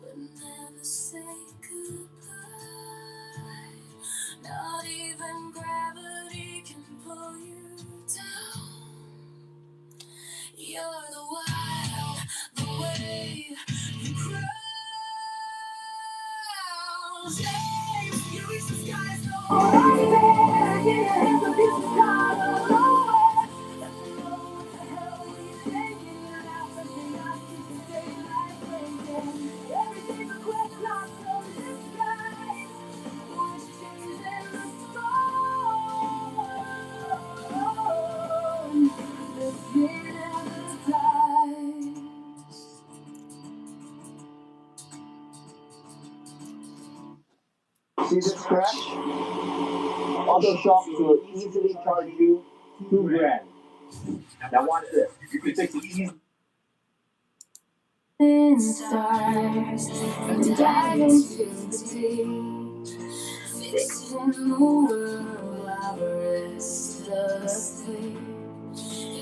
but never say goodbye. Not even gravity can pull you down. You're the wild, the wave, the crown. You reach the skies, no one there. Get hands up, you start all over. Let me know what the hell we thinking. Now something I keep staying like thinking. Everything's a question from the sky. What's changing the storm? The skin and the tides. See this scratch? Auto shop will easily charge you $2,000. Now watch this. You can fix it easy. In stars, from diving to the deep, fixing the world while restlessly.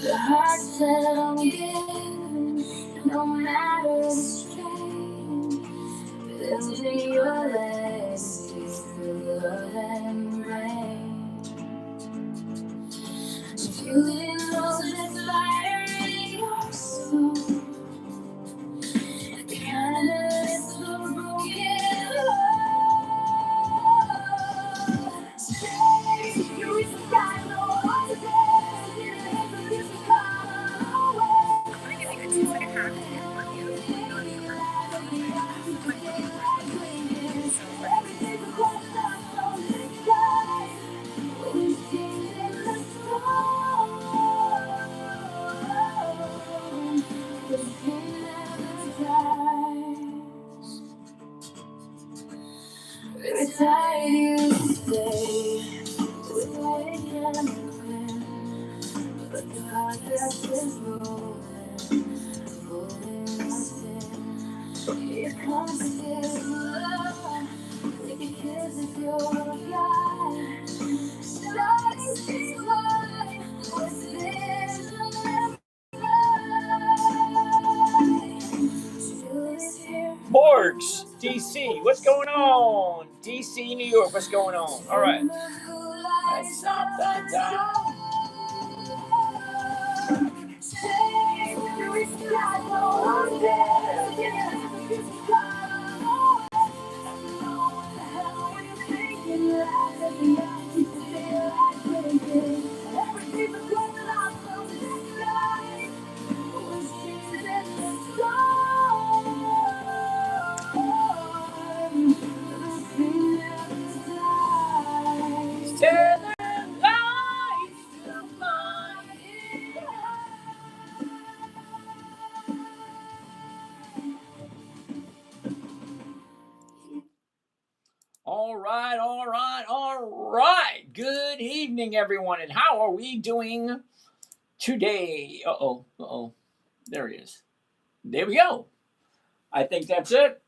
The heart set on giving, no matter the strain, building your legacy through love and rain. Fueling those that fire in your soul. Canada's the broken heart. Stay, you reach the sky, no one's there. Get ahead, but this is far away. I'm gonna give you a 2-second half to hit on you. Everything's a question from the sky. We're changing the storm. The pain never dies. Every time you stay with wake and wind, but the heart that is rolling, pulling us in. Here comes the kiss of love, take a kiss if you're a guy. Starting to fly, what's this? Morgs, DC, what's going on? DC, New York, what's going on? All right. Let's stop that down. All right. Good evening, everyone, and how are we doing today? Uh-oh. There he is. There we go. I think that's it.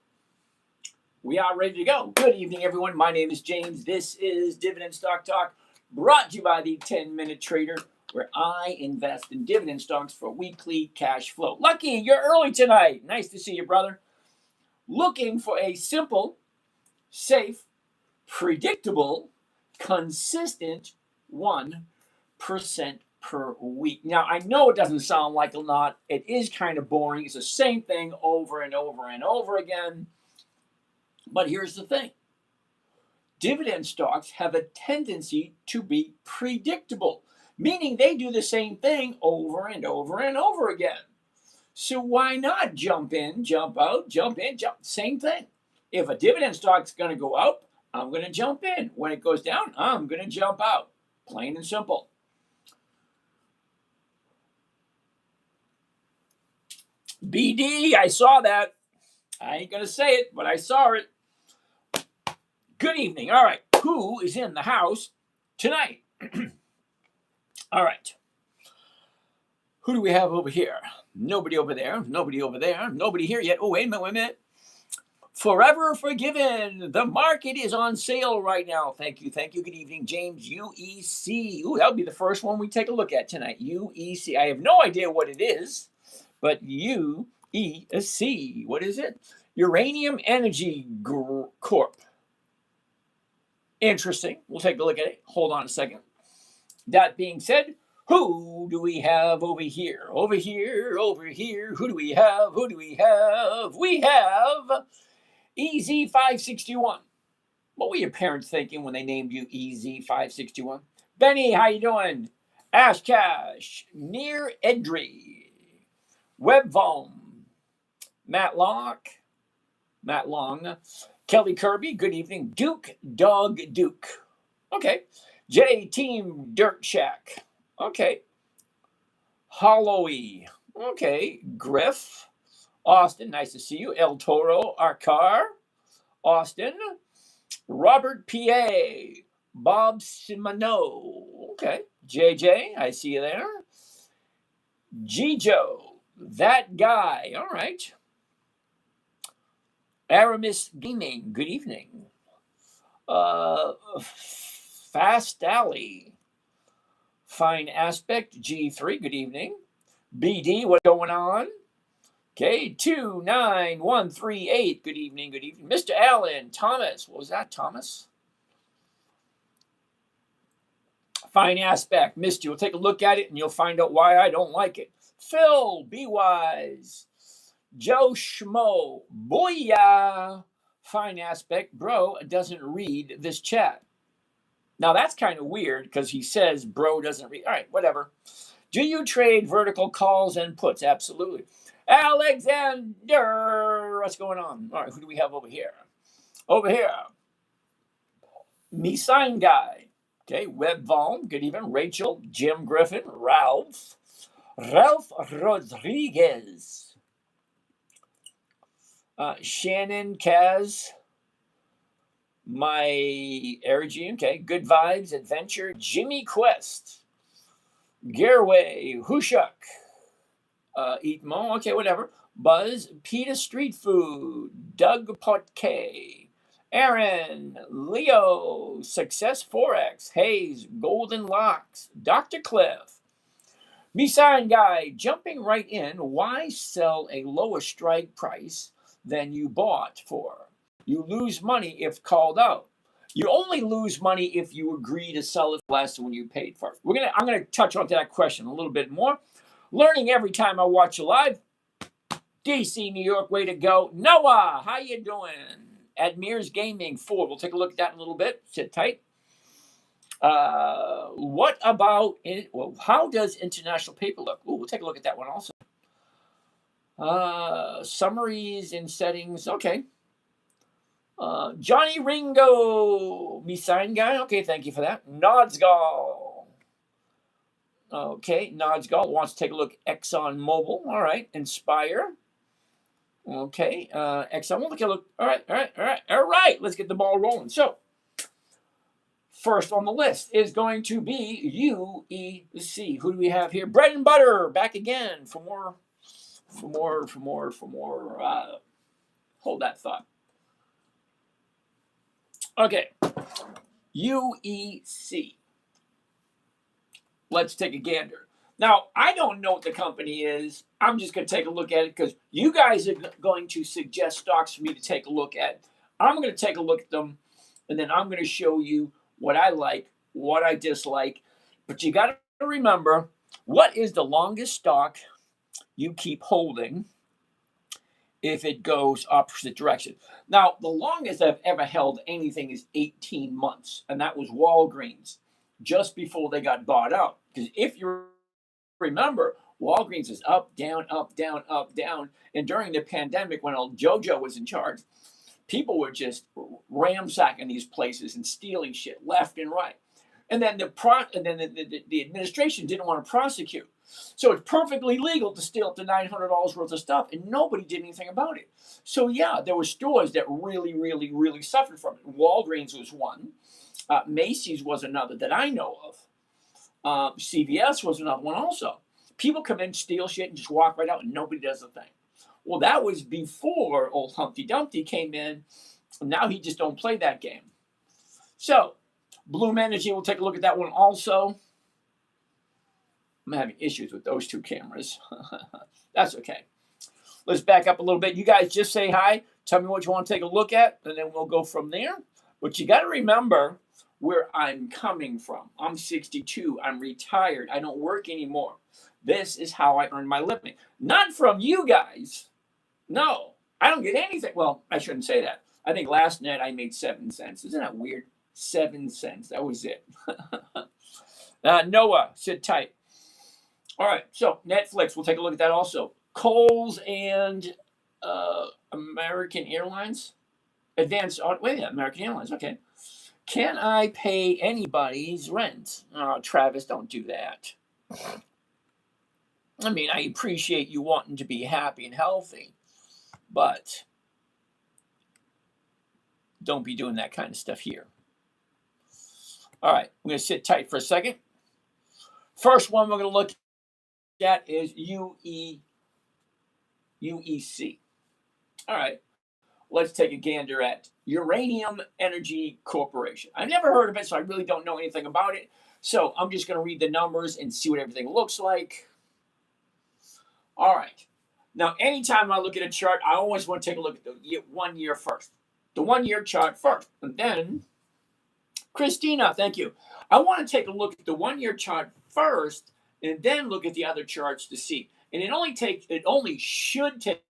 We are ready to go. Good evening, everyone. My name is James. This is Dividend Stock Talk, brought to you by the 10-Minute Trader, where I invest in dividend stocks for weekly cash flow. Lucky, you're early tonight. Nice to see you, brother. Looking for a simple, safe, predictable, consistent 1% per week. Now, I know it doesn't sound like a lot. It is kind of boring. It's the same thing over and over and over again. But here's the thing. Dividend stocks have a tendency to be predictable, meaning they do the same thing over and over and over again. So why not jump in, jump out, jump in, jump, same thing. If a dividend stock's going to go up, I'm going to jump in. When it goes down, I'm going to jump out. Plain and simple. BD, I saw that. I ain't going to say it, but I saw it. Good evening. All right. Who is in the house tonight? All right. Who do we have over here? Nobody over there. Nobody over there. Nobody here yet. Oh, wait a minute. Forever Forgiven. The market is on sale right now. Thank you. Good evening, James. UEC. Ooh, that'll be the first one we take a look at tonight. UEC. I have no idea what it is, but UEC. What is it? Uranium Energy Corp. Interesting. We'll take a look at it. Hold on a second. That being said, who do we have over here? Over here, over here. Who do we have? Who do we have? We have EZ561. What were your parents thinking when they named you EZ561? Benny, how you doing? Ash Cash, Near Edry, Webvom, Matt Long, Kelly Kirby, good evening. Duke Dog Duke. Okay. J Team Dirt Shack. Okay. Hollowy. Okay. Griff. Austin, nice to see you. El Toro Arcar. Austin. Robert P.A. Bob Simano. Okay. JJ, I see you there. Gijo. That guy. All right. Aramis Gaming, good evening. Fast Alley, Fine Aspect, G3, good evening. BD, what's going on? Okay, 29138, good evening, good evening. Mr. Allen, Thomas, what was that, Thomas? Fine Aspect, missed you. We'll take a look at it and you'll find out why I don't like it. Phil, be wise. Joe Schmo, booyah. Fine Aspect, bro doesn't read this chat. Now that's kind of weird because he says bro doesn't read. All right, whatever. Do you trade vertical calls and puts? Absolutely. Alexander, what's going on? All right, who do we have over here? Over here. Me Sign Guy. Okay, Web Vaughan, good evening. Rachel, Jim Griffin, Ralph Rodriguez. Shannon, Kaz, my Erigy, okay, Good Vibes, Adventure, Jimmy Quest, Garway, Hushuk, Eat Mo, okay, whatever, Buzz, Peter Street Food, Doug Potke, Aaron, Leo, Success Forex, Hayes, Golden Locks, Dr. Cliff, Me Sign Guy, jumping right in, why sell a lower strike price than you bought for? You lose money if called out. You only lose money if you agree to sell it less than when you paid for it. I'm gonna touch on that question a little bit more. Learning every time I watch you live. DC, New York, way to go. Noah, how you doing? Admir's Gaming 4. We'll take a look at that in a little bit. Sit tight. What about it? Well, how does international paper look? Ooh, we'll take a look at that one also. Summaries and settings. Okay. Johnny Ringo, Me Sign Guy. Okay, thank you for that. Nodsgall. Okay, Nodsgall wants to take a look at Exxon Mobil. All right. Inspire. Okay. Exxon. We'll take a look. All right. Let's get the ball rolling. So, first on the list is going to be UEC. Who do we have here? Bread and Butter back again for more. Hold that thought. Okay. UEC. Let's take a gander. Now, I don't know what the company is. I'm just going to take a look at it because you guys are going to suggest stocks for me to take a look at. I'm going to take a look at them, and then I'm going to show you what I like, what I dislike. But you got to remember, what is the longest stock you keep holding if it goes opposite direction? Now, the longest I've ever held anything is 18 months, and that was Walgreens just before they got bought out. Because if you remember, Walgreens is up, down, up, down, up, down. And during the pandemic, when old JoJo was in charge, people were just ransacking these places and stealing shit left and right. And then the administration didn't want to prosecute. So it's perfectly legal to steal up to $900 worth of stuff, and nobody did anything about it. So yeah, there were stores that really, really, really suffered from it. Walgreens was one. Macy's was another that I know of. CVS was another one also. People come in, steal shit, and just walk right out, and nobody does a thing. Well, that was before old Humpty Dumpty came in. Now he just don't play that game. So, Bloom Energy, we'll take a look at that one also. I'm having issues with those two cameras. That's okay. Let's back up a little bit. You guys just say hi. Tell me what you want to take a look at, and then we'll go from there. But you got to remember where I'm coming from. I'm 62. I'm retired. I don't work anymore. This is how I earn my living. Not from you guys. No, I don't get anything. Well, I shouldn't say that. I think last night I made 7 cents. Isn't that weird? 7 cents. That was it. Noah, sit tight. All right, so Netflix, we'll take a look at that also. Kohl's and American Airlines. American Airlines, okay. Can I pay anybody's rent? Oh, Travis, don't do that. I mean, I appreciate you wanting to be happy and healthy, but don't be doing that kind of stuff here. All right, I'm going to sit tight for a second. First one we're going to look at is UEC. All right, let's take a gander at Uranium Energy Corporation. I've never heard of it, so I really don't know anything about it. So I'm just going to read the numbers and see what everything looks like. All right. Now, anytime I look at a chart, I always want to take a look at the 1 year first. The 1 year chart first. And then, Christina, thank you. I want to take a look at the 1 year chart first and then look at the other charts to see. And it only should take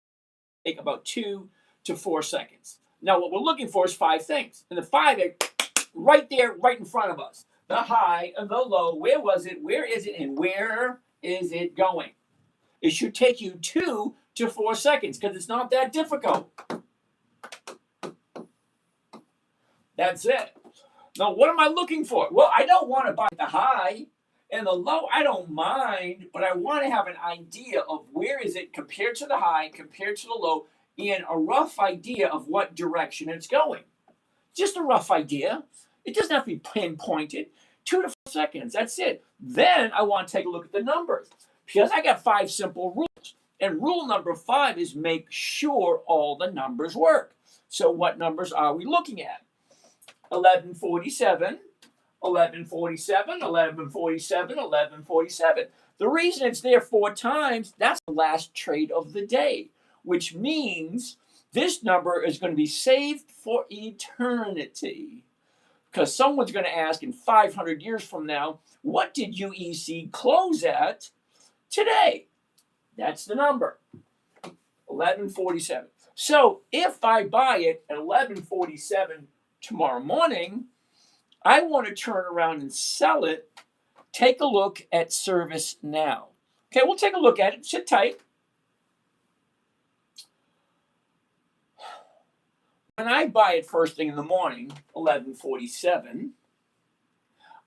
about 2 to 4 seconds. Now, what we're looking for is 5 things. And the 5 are right there, right in front of us. The high and the low. Where was it? Where is it? And where is it going? It should take you 2 to 4 seconds because it's not that difficult. That's it. Now, what am I looking for? Well, I don't want to buy the high and the low. I don't mind, but I want to have an idea of where is it compared to the high, compared to the low, and a rough idea of what direction it's going. Just a rough idea. It doesn't have to be pinpointed. 2 to 4 seconds. That's it. Then I want to take a look at the numbers because I got 5 simple rules. And rule number 5 is make sure all the numbers work. So what numbers are we looking at? 1147, 1147, 1147, 1147. The reason it's there 4 times, that's the last trade of the day, which means this number is going to be saved for eternity. Because someone's going to ask in 500 years from now, what did UEC close at today? That's the number, 1147. So if I buy it at 1147 tomorrow morning, I want to turn around and sell it. Take a look at service now. Okay, we'll take a look at it. Sit tight. When I buy it first thing in the morning, 1147,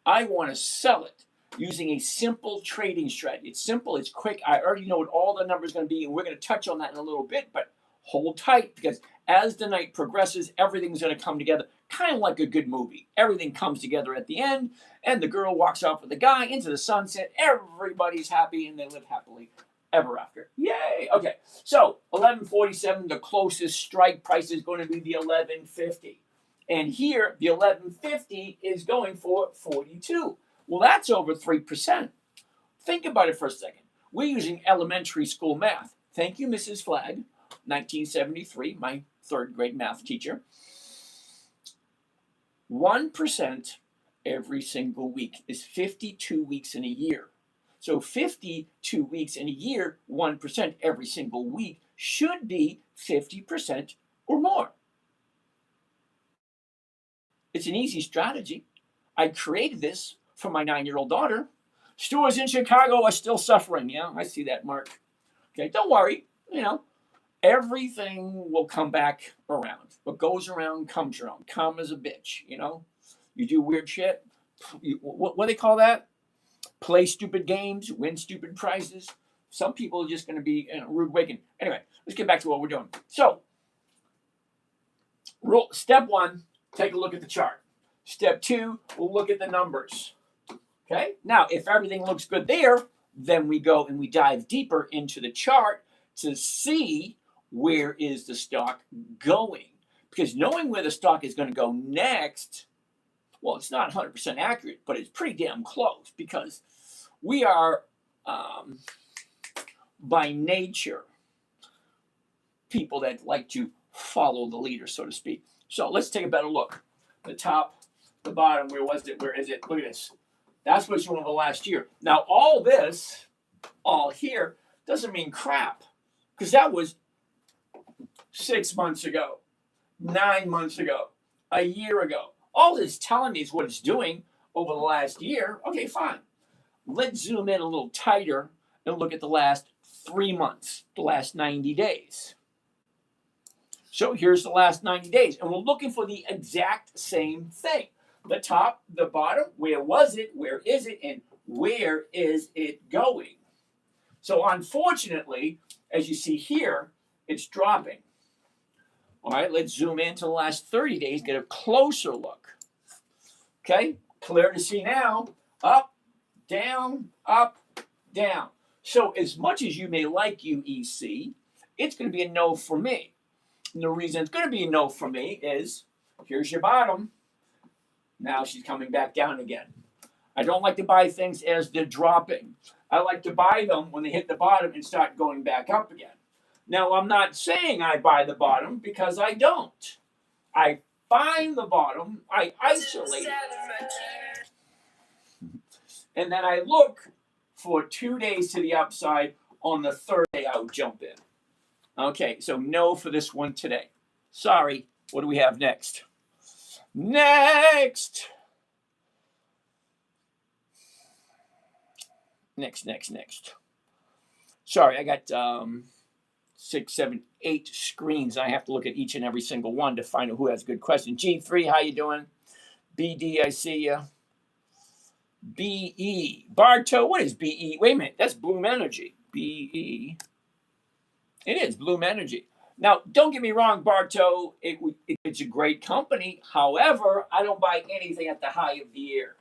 I want to sell it using a simple trading strategy. It's simple, it's quick. I already know what all the numbers are going to be, and we're going to touch on that in a little bit, but hold tight because as the night progresses, everything's going to come together, kind of like a good movie. Everything comes together at the end, and the girl walks off with the guy into the sunset. Everybody's happy, and they live happily ever after. Yay! Okay, so 1147, the closest strike price is going to be the 1150. And here, the 1150 is going for 42. Well, that's over 3%. Think about it for a second. We're using elementary school math. Thank you, Mrs. Flagg, 1973, my 3rd grade math teacher. 1% every single week is 52 weeks in a year. So 52 weeks in a year, 1% every single week should be 50% or more. It's an easy strategy. I created this for my 9-year-old daughter. Stores in Chicago are still suffering. Yeah, I see that, Mark. Okay, don't worry. Everything will come back around. What goes around comes around. Karma's a bitch, You do weird shit. What do they call that? Play stupid games, win stupid prizes. Some people are just going to be rude awakened. Anyway, let's get back to what we're doing. So, step 1, take a look at the chart. Step 2, we'll look at the numbers. Okay? Now, if everything looks good there, then we go and we dive deeper into the chart to see where is the stock going. Because knowing where the stock is going to go next, well, it's not 100% accurate, but it's pretty damn close because we are, by nature, people that like to follow the leader, so to speak. So let's take a better look. The top, the bottom, where was it? Where is it? Look at this. That's what you want the last year. Now, all this, all here, doesn't mean crap, because that was 6 months ago, 9 months ago, a year ago. All it's telling me is what it's doing over the last year. Okay, fine. Let's zoom in a little tighter and look at the last 3 months, the last 90 days. So here's the last 90 days, and we're looking for the exact same thing. The top, the bottom, where was it, where is it, and where is it going? So unfortunately, as you see here, it's dropping. All right, let's zoom into the last 30 days, get a closer look. Okay, clear to see now. Up, down, up, down. So as much as you may like UEC, it's going to be a no for me. And the reason it's going to be a no for me is, here's your bottom. Now she's coming back down again. I don't like to buy things as they're dropping. I like to buy them when they hit the bottom and start going back up again. Now, I'm not saying I buy the bottom because I don't. I find the bottom, I isolate it, and then I look for 2 days to the upside. On the third day, I would jump in. Okay, so no for this one today. Sorry. What do we have next? Next. Sorry, I got 6, 7, 8 screens. I have to look at each and every single one to find out who has good questions. G3, how you doing? BD, I see you. BE. Bartow, what is BE? Wait a minute, that's Bloom Energy. BE. It is Bloom Energy. Now, don't get me wrong, Bartow, it's a great company. However, I don't buy anything at the high of the year.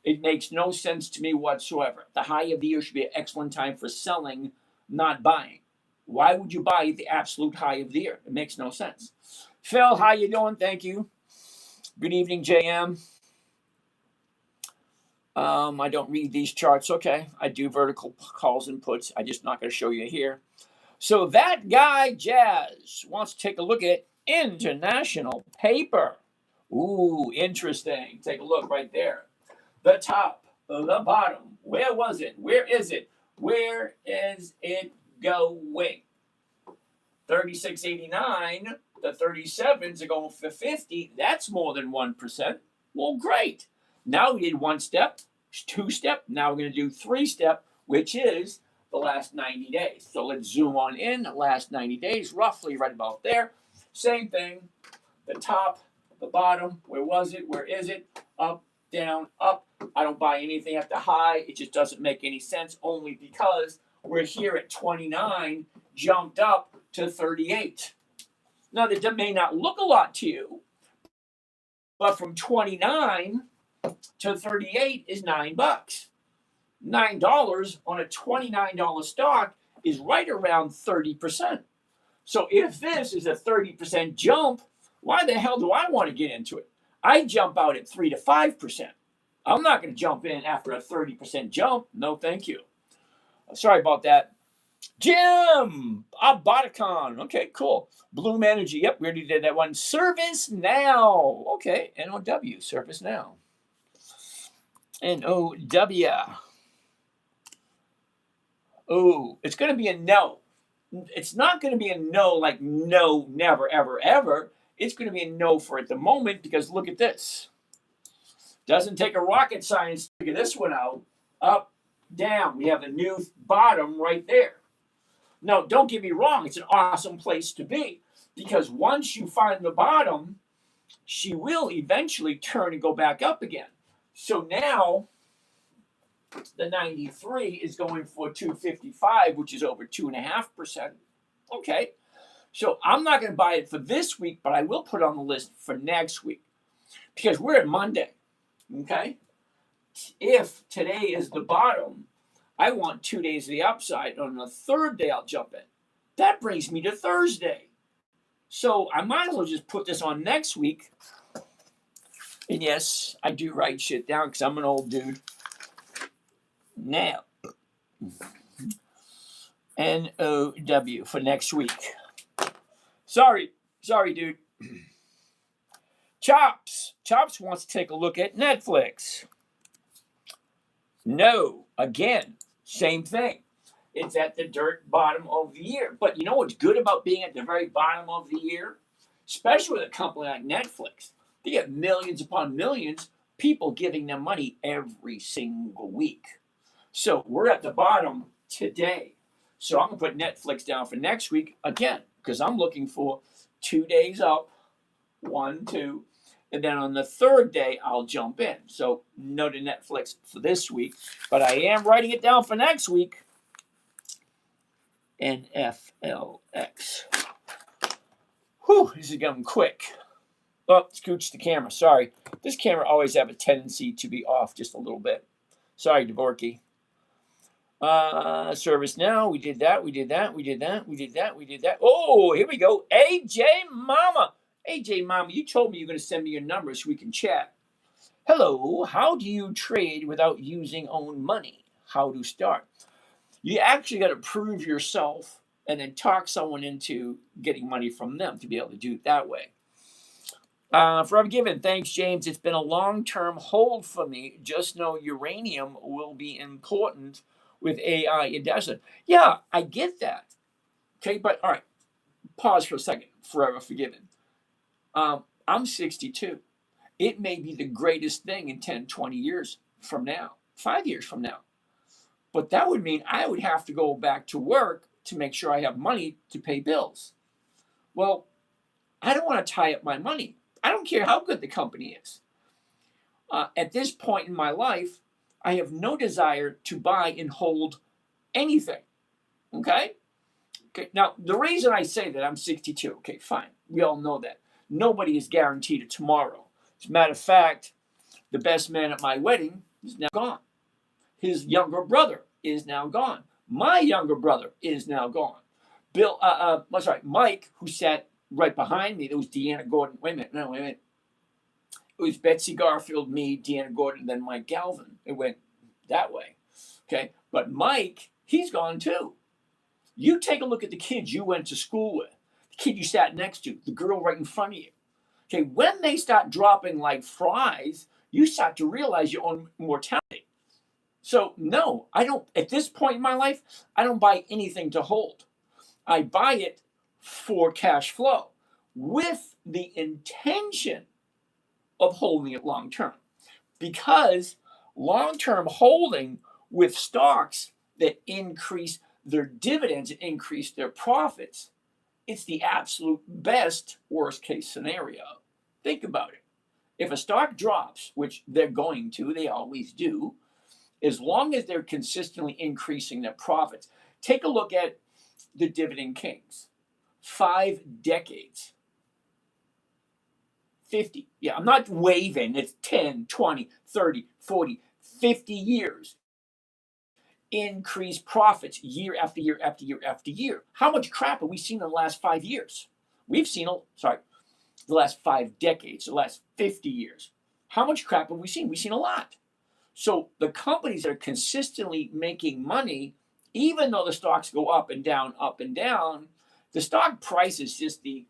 It makes no sense to me whatsoever. The high of the year should be an excellent time for selling, not buying. Why would you buy the absolute high of the year? It makes no sense. Phil, how you doing? Thank you. Good evening, JM. I don't read these charts. Okay, I do vertical calls and puts. I'm just not going to show you here. So that guy, Jazz, wants to take a look at international paper. Ooh, interesting. Take a look right there. The top, the bottom. Where was it? Where is it? Where is it going? 36.89. The 37s are going for 50. That's more than 1%. Well, great. Now we did 1 step, 2 step. Now we're going to do 3 step, which is the last 90 days. So let's zoom on in. The last 90 days, roughly right about there. Same thing. The top, the bottom. Where was it? Where is it? Up, down, up. I don't buy anything at the high. It just doesn't make any sense, only because we're here at 29, jumped up to 38. Now, that may not look a lot to you, but from 29 to 38 is $9. $9 on a $29 stock is right around 30%. So if this is a 30% jump, why the hell do I want to get into it? I jump out at 3 to 5%. I'm not going to jump in after a 30% jump. No, thank you. Sorry about that. Jim, Boticon. Okay, cool. Bloom Energy. Yep, we already did that one. Service Now. Okay, NOW. Service Now. NOW. Oh, it's going to be a no. It's not going to be a no like no, never, ever, ever. It's going to be a no for at the moment because look at this. Doesn't take a rocket science to figure this one out. Up, down. We have a new bottom right there. Now, don't get me wrong. It's an awesome place to be because once you find the bottom, she will eventually turn and go back up again. So now the 93 is going for 255, which is over 2.5%. Okay. So I'm not going to buy it for this week, but I will put it on the list for next week because we're at Monday. Okay. If today is the bottom, I want 2 days of the upside. On the third day, I'll jump in. That brings me to Thursday. So I might as well just put this on next week. And yes, I do write shit down because I'm an old dude. Now, NOW for next week. Sorry, Sorry, dude. Chops wants to take a look at Netflix. No, again, same thing. It's at the dirt bottom of the year. But you know what's good about being at the very bottom of the year? Especially with a company like Netflix. They get millions upon millions people giving them money every single week. So we're at the bottom today. So I'm going to put Netflix down for next week again, because I'm looking for 2 days up, 1, 2, and then on the third day, I'll jump in. So no to Netflix for this week, but I am writing it down for next week. NFLX. Whew, this is going quick. Oh, scooch the camera. Sorry. This camera always have a tendency to be off just a little bit. Sorry, Dvorky. Service now. We did that. Oh, here we go. AJ Mama, you told me you're going to send me your number so we can chat. Hello, how do you trade without using own money? How to start? You actually got to prove yourself and then talk someone into getting money from them to be able to do it that way. Forever Given, thanks, James. It's been a long-term hold for me. Just know uranium will be important with AI and data. Yeah, I get that. Okay, but all right, pause for a second. Forever Forgiven. I'm 62. It may be the greatest thing in 10, 20 years from now, 5 years from now. But that would mean I would have to go back to work to make sure I have money to pay bills. Well, I don't want to tie up my money. I don't care how good the company is. At this point in my life, I have no desire to buy and hold anything. Okay? Now, the reason I say that, I'm 62. Okay, fine. We all know that. Nobody is guaranteed a tomorrow. As a matter of fact, the best man at my wedding is now gone. His younger brother is now gone. My younger brother is now gone. Mike, who sat right behind me, there was Deanna Gordon. Wait a minute. It was Betsy Garfield, me, Deanna Gordon, then Mike Galvin. It went that way. Okay, but Mike, he's gone too. You take a look at the kids you went to school with, the kid you sat next to, the girl right in front of you. Okay, when they start dropping like flies, you start to realize your own mortality. So no, I don't, at this point in my life, I don't buy anything to hold. I buy it for cash flow with the intention of holding it long term. Because long term holding with stocks that increase their dividends and increase their profits, it's the absolute best worst case scenario. Think about it. If a stock drops, which they're going to, they always do, as long as they're consistently increasing their profits. Take a look at the dividend kings. 5 decades. 50. Yeah, I'm not waving. It's 10, 20, 30, 40, 50 years. Increased profits year after year after year after year. How much crap have we seen in the last 5 years? We've seen, the last 5 decades, the last 50 years. How much crap have we seen? We've seen a lot. So the companies that are consistently making money, even though the stocks go up and down, the stock price is just the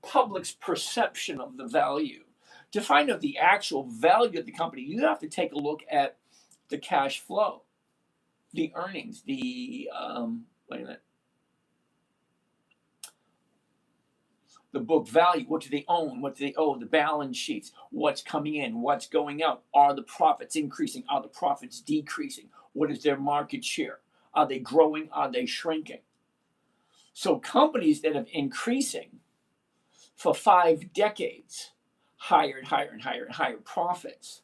public's perception of the value. To find out the actual value of the company, you have to take a look at the cash flow, the earnings, the book value. What do they own? What do they owe? The balance sheets. What's coming in? What's going out? Are the profits increasing? Are the profits decreasing? What is their market share? Are they growing? Are they shrinking? So companies that have increasing for 5 decades, higher and higher profits.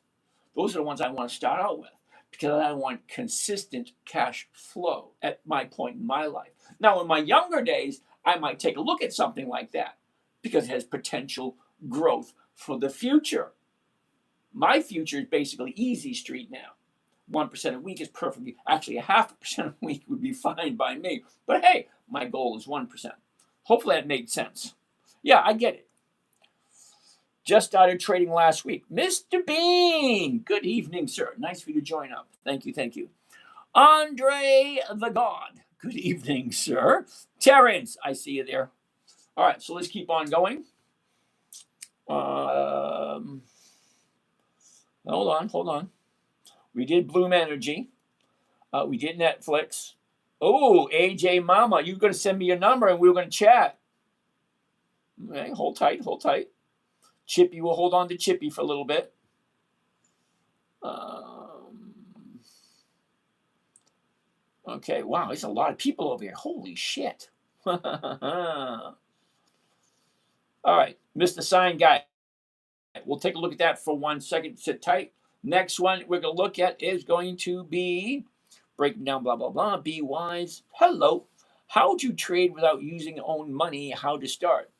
Those are the ones I want to start out with because I want consistent cash flow at my point in my life. Now, in my younger days, I might take a look at something like that because it has potential growth for the future. My future is basically easy street now. 1% a week is perfectly, actually 0.5% a week would be fine by me. But hey, my goal is 1%. Hopefully that made sense. Yeah, I get it. Just started trading last week. Mr. Bean, good evening, sir. Nice for you to join up. Thank you. Andre the God, good evening, sir. Terrence, I see you there. All right, so let's keep on going. Hold on. We did Bloom Energy. We did Netflix. Oh, AJ Mama, you're going to send me your number and we're going to chat. Okay, hold tight. Chippy, we'll hold on to Chippy for a little bit. Okay, wow, there's a lot of people over here. Holy shit. All right, Mr. Sign Guy. We'll take a look at that for 1 second. Sit tight. Next one we're going to look at is going to be breaking down blah, blah, blah. Be wise. Hello. How to trade without using your own money. How to start.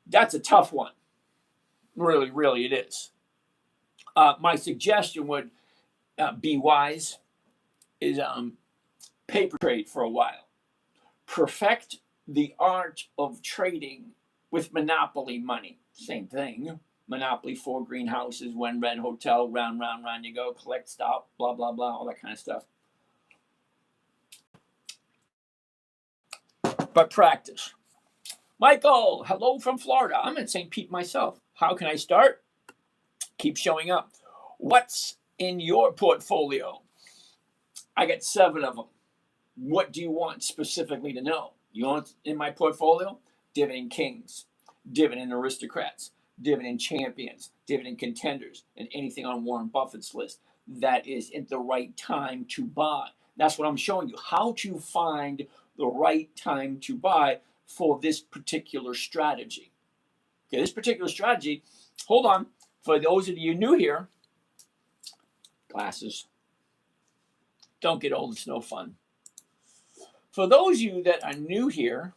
That's a tough one. Really, really it is. My suggestion would be wise is paper trade for a while. Perfect the art of trading with monopoly money. Same thing. Monopoly, 4 greenhouses, 1 red hotel, round you go, collect, stop, blah, blah, blah, all that kind of stuff. But practice. Michael, hello from Florida. I'm in St. Pete myself. How can I start? Keep showing up. What's in your portfolio? I got 7 of them. What do you want specifically to know? You want in my portfolio? Dividend kings, dividend aristocrats, dividend champions, dividend contenders, and anything on Warren Buffett's list that is at the right time to buy. That's what I'm showing you, how to find the right time to buy for this particular strategy. Okay, this particular strategy, hold on, for those of you new here, glasses, don't get old, it's no fun. For those of you that are new here,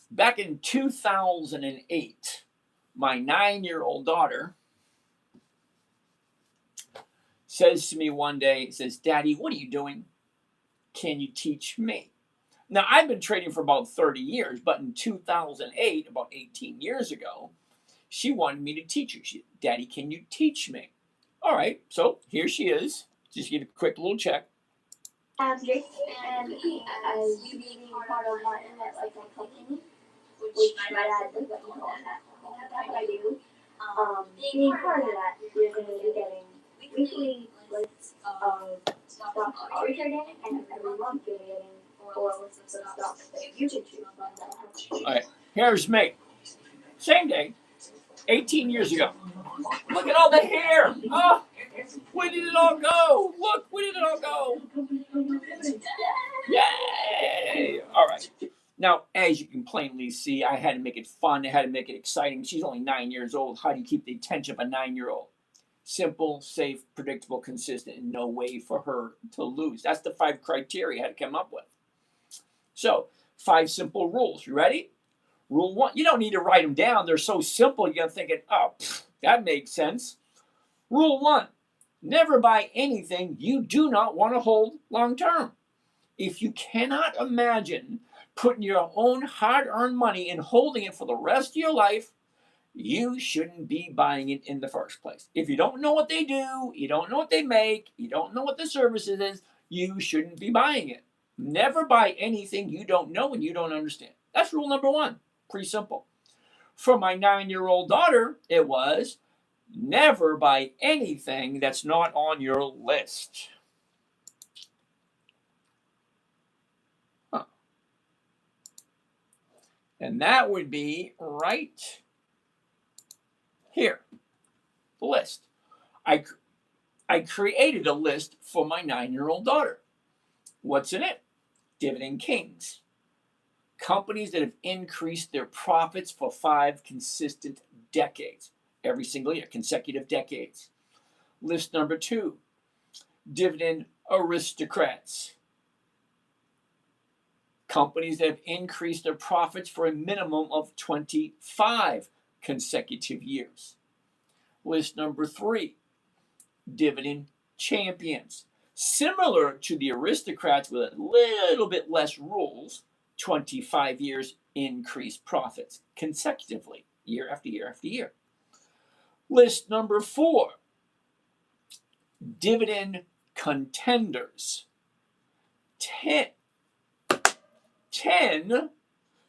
back in 2008, my 9-year-old daughter says to me one day, says, Daddy, what are you doing? Can you teach me? Now, I've been trading for about 30 years, but in 2008, about 18 years ago, she wanted me to teach her. She said, Daddy, can you teach me? All right, so here she is. Just give a quick little check. Jake, and I was being part of Martin at like my company, which my dad does let me know that I do. Being part of that, you're going to be getting weekly lists of stocks are trading, and every month you're getting 4 lists of stocks that you can choose from. All right, here's me. Same day, 18 years ago. Look at all the hair. Oh, where did it all go? Look, where did it all go? Yay! All right. Now, as you can plainly see, I had to make it fun. I had to make it exciting. She's only 9 years old. How do you keep the attention of a 9-year-old? Simple, safe, predictable, consistent, and no way for her to lose. That's the 5 criteria I had to come up with. So, 5 simple rules. You ready? Rule 1. You don't need to write them down. They're so simple, you're thinking, oh, that makes sense. Rule 1. Never buy anything you do not want to hold long term. If you cannot imagine putting your own hard-earned money and holding it for the rest of your life, you shouldn't be buying it in the first place. If you don't know what they do, you don't know what they make, you don't know what the service is, you shouldn't be buying it. Never buy anything you don't know and you don't understand. That's rule number 1. Pretty simple. For my 9-year-old daughter, it was never buy anything that's not on your list. And that would be right here, the list. I created a list for my 9-year-old daughter. What's in it? Dividend kings. Companies that have increased their profits for 5 consistent decades. Every single year, consecutive decades. List number 2, dividend aristocrats. Companies that have increased their profits for a minimum of 25 consecutive years. List number 3, dividend champions. Similar to the aristocrats with a little bit less rules, 25 years increased profits consecutively, year after year after year. List number 4, dividend contenders. 10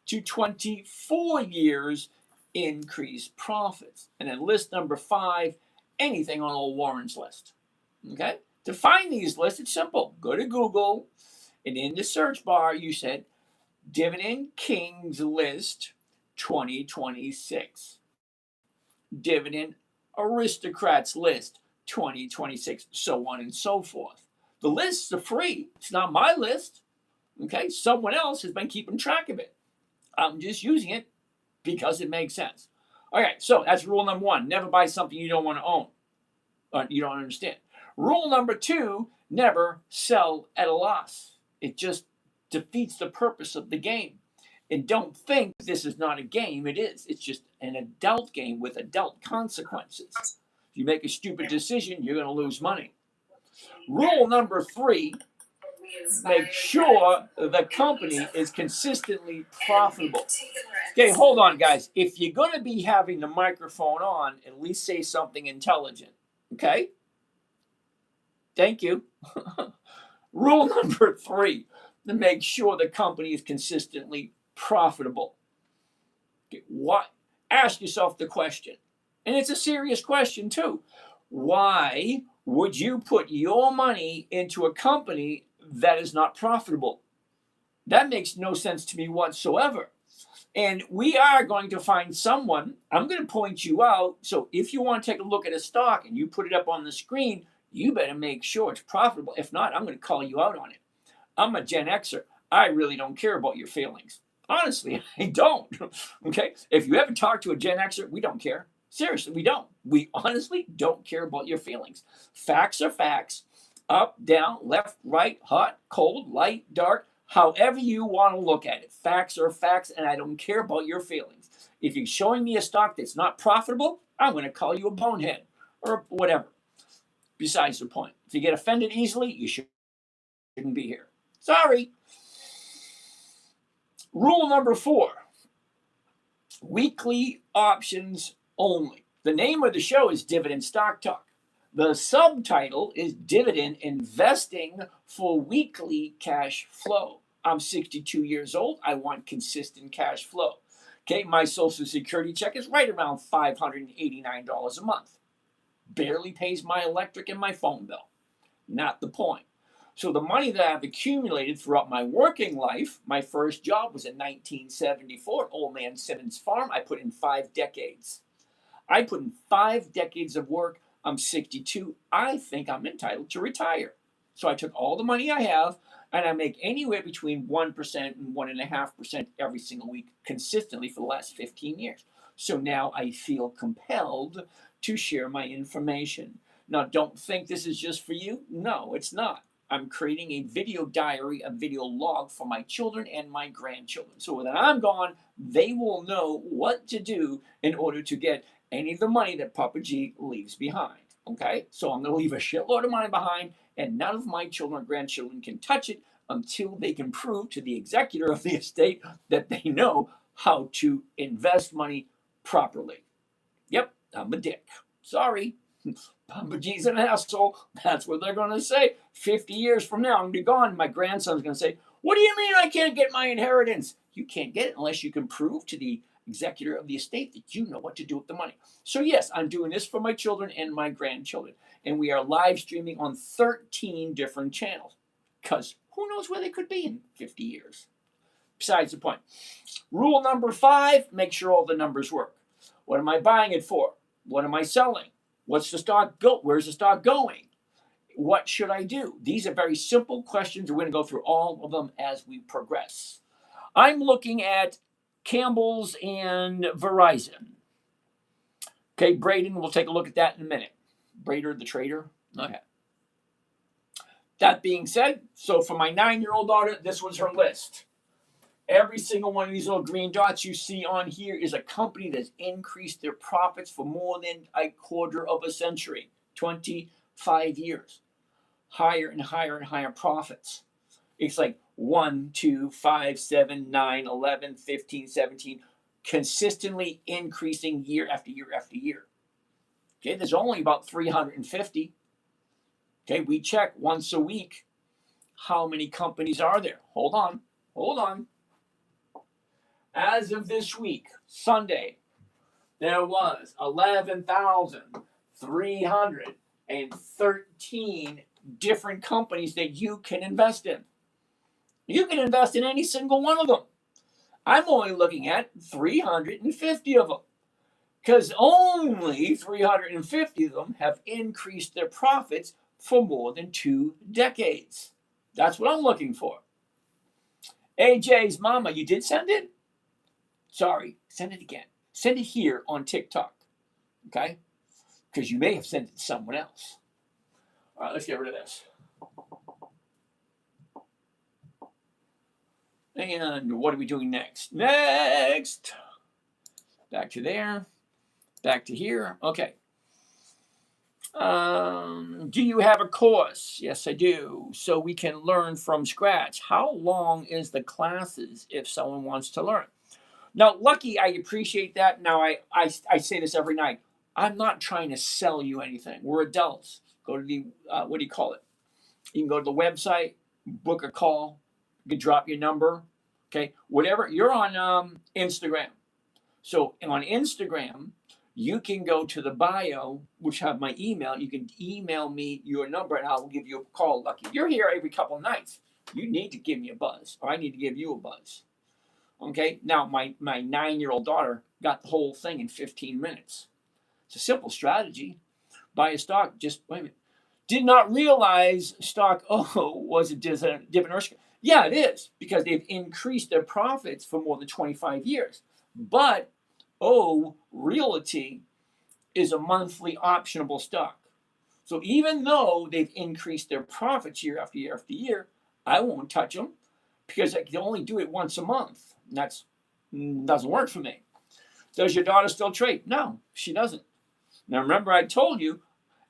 to 24 years increased profits. And then list number 5, anything on old Warren's list. Okay? To find these lists, it's simple. Go to Google, and in the search bar, you said Dividend Kings List 2026. Dividend Aristocrats List 2026, so on and so forth. The lists are free. It's not my list. Okay? Someone else has been keeping track of it. I'm just using it because it makes sense. All right, so that's rule number 1. Never buy something you don't want to own or you don't understand. Rule number 2, never sell at a loss. It just defeats the purpose of the game. And don't think this is not a game. It is. It's just an adult game with adult consequences. If you make a stupid decision, you're going to lose money. Rule number 3, make sure the company is consistently profitable. Okay, hold on, guys. If you're going to be having the microphone on, at least say something intelligent. Okay? Thank you. Rule number 3, to make sure the company is consistently profitable. Okay, what? Ask yourself the question. And it's a serious question, too. Why would you put your money into a company that is not profitable? That makes no sense to me whatsoever. And we are going to find someone, I'm going to point you out. So if you want to take a look at a stock and you put it up on the screen, you better make sure it's profitable. If not, I'm going to call you out on it. I'm a Gen Xer. I really don't care about your feelings. Honestly, I don't. Okay? If you ever talk to a Gen Xer, we don't care. Seriously, we don't. We honestly don't care about your feelings. Facts are facts. Up, down, left, right, hot, cold, light, dark, however you want to look at it. Facts are facts, and I don't care about your feelings. If you're showing me a stock that's not profitable, I'm going to call you a bonehead or whatever. Besides the point. If you get offended easily, you shouldn't be here. Sorry. Rule number 4, weekly options only. The name of the show is Dividend Stock Talk. The subtitle is Dividend Investing for Weekly Cash Flow. I'm 62 years old. I want consistent cash flow. Okay, my Social Security check is right around $589 a month. Barely pays my electric and my phone bill. Not the point. So the money that I've accumulated throughout my working life, my first job was in 1974, Old Man Simmons Farm. I put in 5 decades. I put in 5 decades of work. I'm 62. I think I'm entitled to retire. So I took all the money I have, and I make anywhere between 1% and 1.5% every single week consistently for the last 15 years. So now I feel compelled to share my information. Now, don't think this is just for you. No, it's not. I'm creating a video diary, a video log for my children and my grandchildren. So when I'm gone, they will know what to do in order to get any of the money that Papa G leaves behind. Okay? So I'm going to leave a shitload of money behind, and none of my children or grandchildren can touch it until they can prove to the executor of the estate that they know how to invest money properly. Yep, I'm a dick. Sorry. Papa G's an asshole. That's what they're going to say. 50 years from now, I'm going to be gone. My grandson's going to say, what do you mean I can't get my inheritance? You can't get it unless you can prove to the executor of the estate that you know what to do with the money. So yes, I'm doing this for my children and my grandchildren. And we are live streaming on 13 different channels. Because who knows where they could be in 50 years. Besides the point. Rule number 5, make sure all the numbers work. What am I buying it for? What am I selling? What's the stock go? Where's the stock going? What should I do? These are very simple questions. We're going to go through all of them as we progress. I'm looking at Campbell's and Verizon. Okay, Braden, we'll take a look at that in a minute. Brader, the trader. Okay. That being said, so for my 9-year-old daughter, this was her list. Every single one of these little green dots you see on here is a company that's increased their profits for more than a quarter of a century, 25 years. Higher and higher and higher profits. It's like 1, 2, 5, 7, 9, 11, 15, 17, consistently increasing year after year after year. Okay, there's only about 350. Okay, we check once a week how many companies are there. Hold on. as of this week, Sunday, there was 11,313 different companies that you can invest in. You can invest in any single one of them. I'm only looking at 350 of them because only 350 of them have increased their profits for more than 2 decades. That's what I'm looking for. AJ's mama, you did send it? Sorry, send it again. Send it here on TikTok, okay? Because you may have sent it to someone else. All right, let's get rid of this. And what are we doing next? Next! Back to there. Back to here. Okay. Do you have a course? Yes, I do. So we can learn from scratch. How long is the classes if someone wants to learn? Now, Lucky, I appreciate that. Now, I say this every night. I'm not trying to sell you anything. We're adults. Go to the, what do you call it? You can go to the website, book a call. You can drop your number. Okay, whatever. You're on Instagram. So on Instagram, you can go to the bio, which have my email. You can email me your number, and I'll give you a call, Lucky. You're here every couple of nights. You need to give me a buzz, or I need to give you a buzz. Okay, now my 9-year-old daughter got the whole thing in 15 minutes. It's a simple strategy. Buy a stock, just wait a minute. Did not realize stock was a dividend aristocrat. Yeah, it is, because they've increased their profits for more than 25 years. But Realty is a monthly optionable stock. So even though they've increased their profits year after year after year, I won't touch them because I can only do it once a month. And that doesn't work for me. Does your daughter still trade? No, she doesn't. Now remember, I told you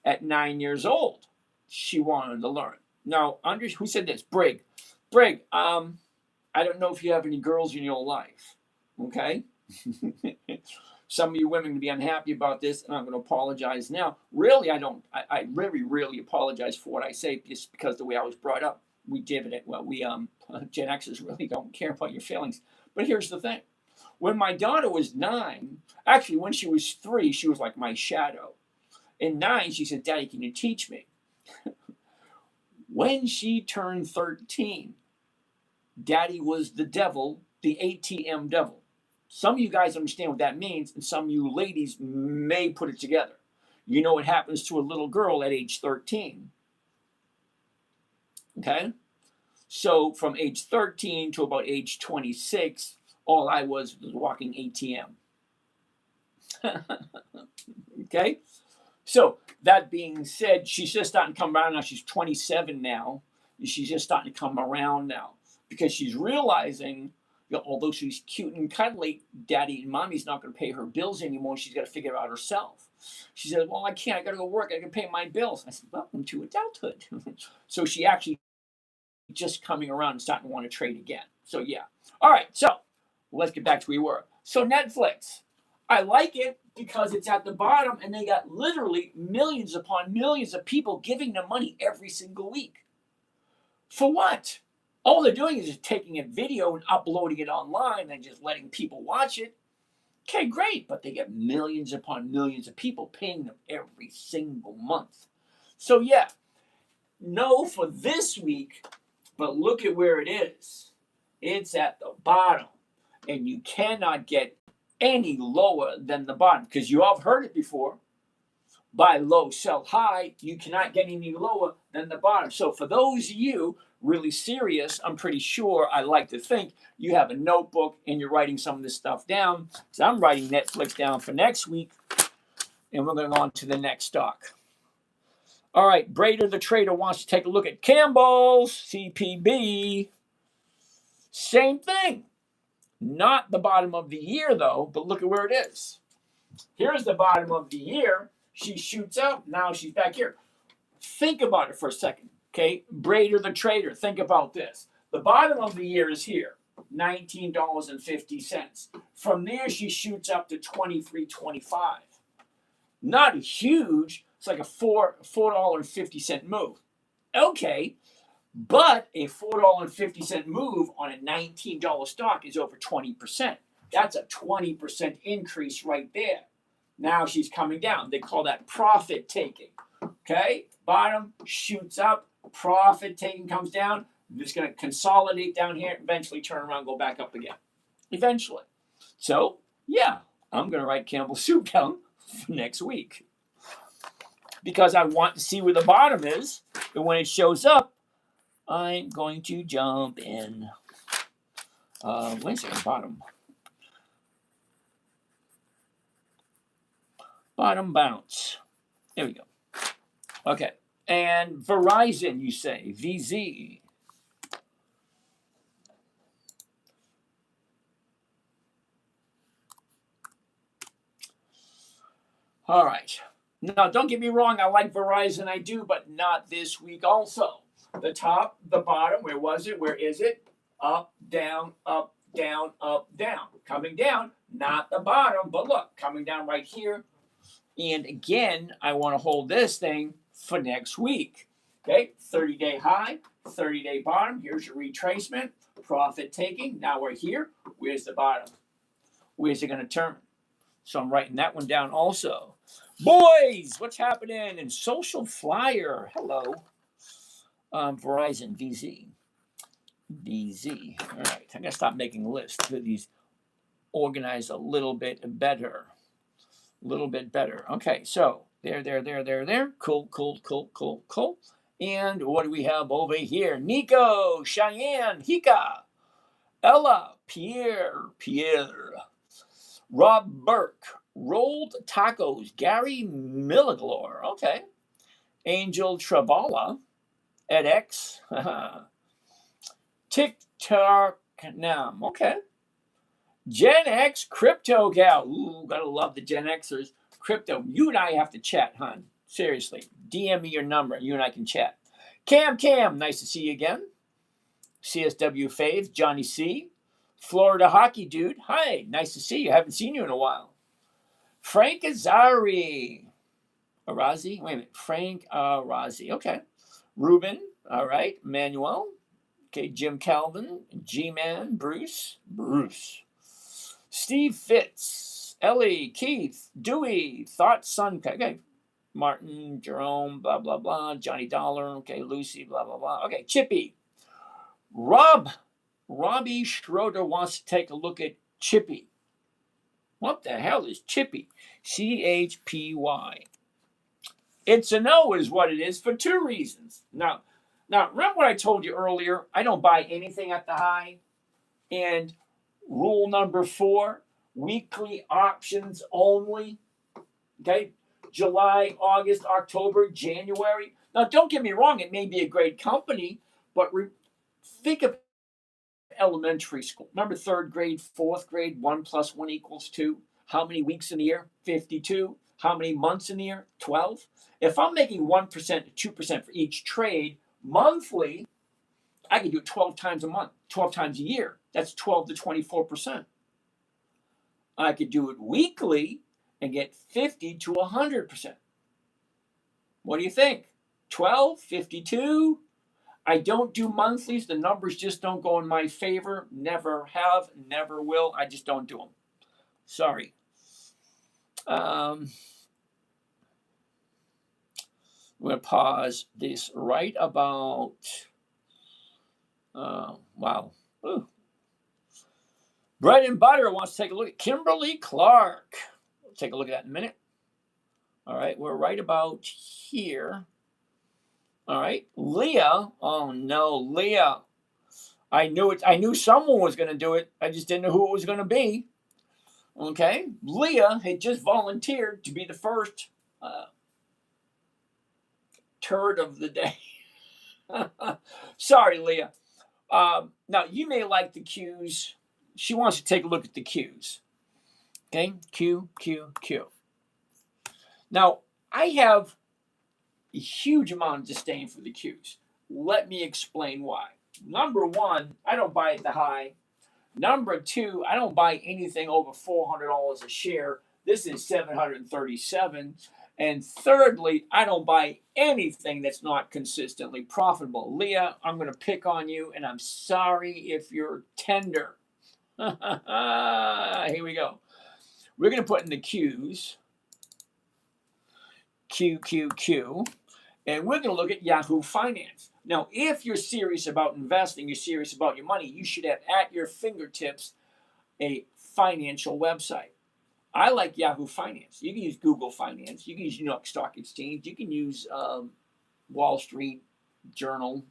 at 9 years old, she wanted to learn. Now, who said this? Brig, I don't know if you have any girls in your life, okay? Some of you women can be unhappy about this, and I'm going to apologize now. Really, I don't. I really apologize for what I say, just because the way I was brought up. We did it. Well, we Gen Xers really don't care about your feelings. But here's the thing: when my daughter was 9, actually, when she was 3, she was like my shadow. In 9, she said, "Daddy, can you teach me?" When she turned 13, Daddy was the devil, the ATM devil. Some of you guys understand what that means, and some of you ladies may put it together. You know what happens to a little girl at age 13. Okay? So from age 13 to about age 26, all I was walking ATM. Okay? So that being said, she's just starting to come around now. She's 27 now. She's just starting to come around now because she's realizing, although she's cute and cuddly, Daddy and Mommy's not going to pay her bills anymore. She's got to figure it out herself. She said, "Well, I can't. I got to go work. I can pay my bills." I said, "Welcome to adulthood." So she actually just coming around and starting to want to trade again. So yeah. All right. So let's get back to where we were. So Netflix, I like it because it's at the bottom, and they got literally millions upon millions of people giving them money every single week. For what? All they're doing is just taking a video and uploading it online and just letting people watch it. Okay, great, but they get millions upon millions of people paying them every single month. So yeah, no for this week, but look at where it is. It's at the bottom, and you cannot get any lower than the bottom because you all have heard it before. Buy low, sell high. You cannot get any lower than the bottom. So for those of you really serious, I'm pretty sure, I like to think, you have a notebook and you're writing some of this stuff down. So I'm writing Netflix down for next week, and we're going to go on to the next stock. All right, Brader the Trader wants to take a look at Campbell's CPB. Same thing. Not the bottom of the year, though, but look at where it is. Here's the bottom of the year. She shoots up. Now she's back here. Think about it for a second, okay? Brader the Trader, think about this. The bottom of the year is here, $19.50. From there, she shoots up to $23.25. Not huge. It's like a $4.50 move. Okay, but a $4.50 move on a $19 stock is over 20%. That's a 20% increase right there. Now she's coming down. They call that profit taking. Okay, bottom shoots up, profit taking comes down. I'm just going to consolidate down here, eventually turn around, go back up again. Eventually. So, yeah, I'm going to write Campbell Soup down for next week because I want to see where the bottom is. And when it shows up, I'm going to jump in. Where's the bottom? Bottom bounce. There we go. Okay. And Verizon, you say, VZ. All right. Now, don't get me wrong. I like Verizon. I do, but not this week also. The top, the bottom, where was it? Where is it? Up, down, up, down, up, down. Coming down, not the bottom, but look, coming down right here. And again, I want to hold this thing for next week. Okay, 30-day high, 30-day bottom. Here's your retracement, profit taking. Now we're here. Where's the bottom? Where's it going to turn? So I'm writing that one down also. Boys, what's happening in Social Flyer? Hello. Verizon, VZ. VZ. All right, I'm going to stop making lists so these organize a little bit better. A little bit better. Okay, so there. Cool. And what do we have over here? Nico, Cheyenne, Hika, Ella, Pierre, Rob Burke, Rolled Tacos, Gary Millaglore, okay. Angel Travala, edX, TikTok Nam, okay. Gen X Crypto Gal, ooh, gotta love the Gen Xers. Crypto, you and I have to chat, hon. Seriously, DM me your number and you and I can chat. Cam, nice to see you again. CSW Faves, Johnny C. Florida Hockey Dude, hi, nice to see you. Haven't seen you in a while. Frank Azari. Arazi? Wait a minute. Frank Arazi. Okay. Ruben. All right. Manuel. Okay. Jim Calvin. G-Man. Bruce. Steve Fitz. Ellie. Keith. Dewey. Thought Sun. Okay. Martin. Jerome. Blah, blah, blah. Johnny Dollar. Okay. Lucy. Blah, blah, blah. Okay. Chippy. Robbie Schroeder wants to take a look at Chippy. What the hell is Chippy? CHPY. It's a no is what it is for two reasons. Now, remember what I told you earlier? I don't buy anything at the high. And rule number 4, weekly options only. Okay? July, August, October, January. Now, don't get me wrong. It may be a great company, but think of elementary school. Remember 3rd grade, 4th grade, 1 + 1 = 2? How many weeks in the year? 52. How many months in the year? 12. If I'm making 1% to 2% for each trade monthly, I can do it 12 times a month, 12 times a year. That's 12 to 24%. I could do it weekly and get 50 to 100%. What do you think? 12, 52? I don't do monthlies. The numbers just don't go in my favor. Never have, never will. I just don't do them. Sorry. I'm going to pause this right about, wow. Ooh. Bread and Butter wants to take a look at Kimberly Clark. We'll take a look at that in a minute. All right, we're right about here. All right, Leah. Oh no, Leah. I knew it. I knew someone was going to do it. I just didn't know who it was going to be. Okay, Leah had just volunteered to be the first turd of the day. Sorry, Leah. Now, you may like the Qs. She wants to take a look at the Qs. Okay, Q. Now, I have a huge amount of disdain for the Qs. Let me explain why. Number 1, I don't buy at the high. Number 2, I don't buy anything over $400 a share. This is $737. And thirdly, I don't buy anything that's not consistently profitable. Leah, I'm going to pick on you, and I'm sorry if you're tender. Here we go. We're going to put in the Q's. Q, Q, Q. And we're going to look at Yahoo Finance. Now, if you're serious about investing, you're serious about your money, you should have at your fingertips a financial website. I like Yahoo Finance. You can use Google Finance. You can use New York Stock Exchange. You can use Wall Street Journal,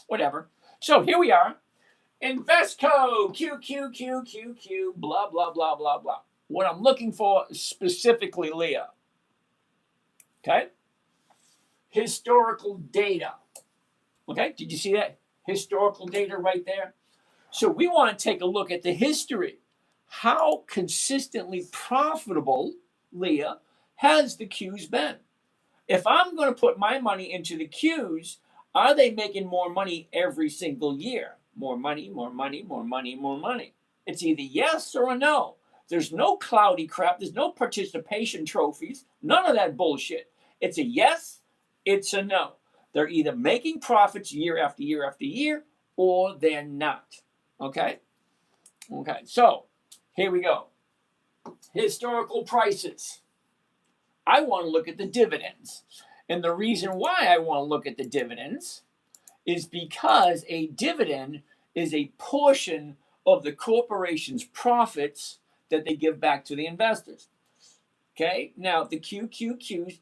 whatever. So here we are. Investco, Q, Q, Q, Q, Q, blah, blah, blah, blah, blah. What I'm looking for specifically, Leah, okay? Historical data. Okay, did you see that? Historical data right there. So we want to take a look at the history. How consistently profitable, Leah, has the Qs been? If I'm going to put my money into the Qs, are they making more money every single year? More money, more money, more money, more money. It's either yes or a no. There's no cloudy crap. There's no participation trophies. None of that bullshit. It's a yes, it's a no. They're either making profits year after year after year, or they're not. Okay? Okay, so here we go. Historical prices. I want to look at the dividends. And the reason why I want to look at the dividends is because a dividend is a portion of the corporation's profits that they give back to the investors. Okay, now the QQQ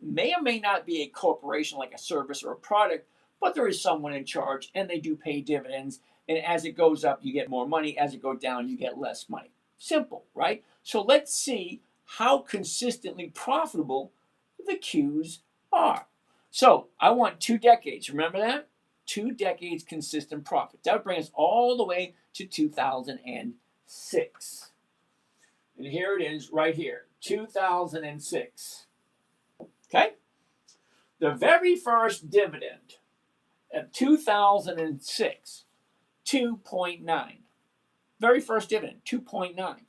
may or may not be a corporation like a service or a product, but there is someone in charge and they do pay dividends. And as it goes up, you get more money. As it goes down, you get less money. Simple, right? So let's see how consistently profitable the Qs are. So I want 2 decades. Remember that? 2 decades consistent profit. That brings us all the way to 2006. And here it is right here, 2006. Okay? The very first dividend of 2006, 2.9. Very first dividend, 2.9.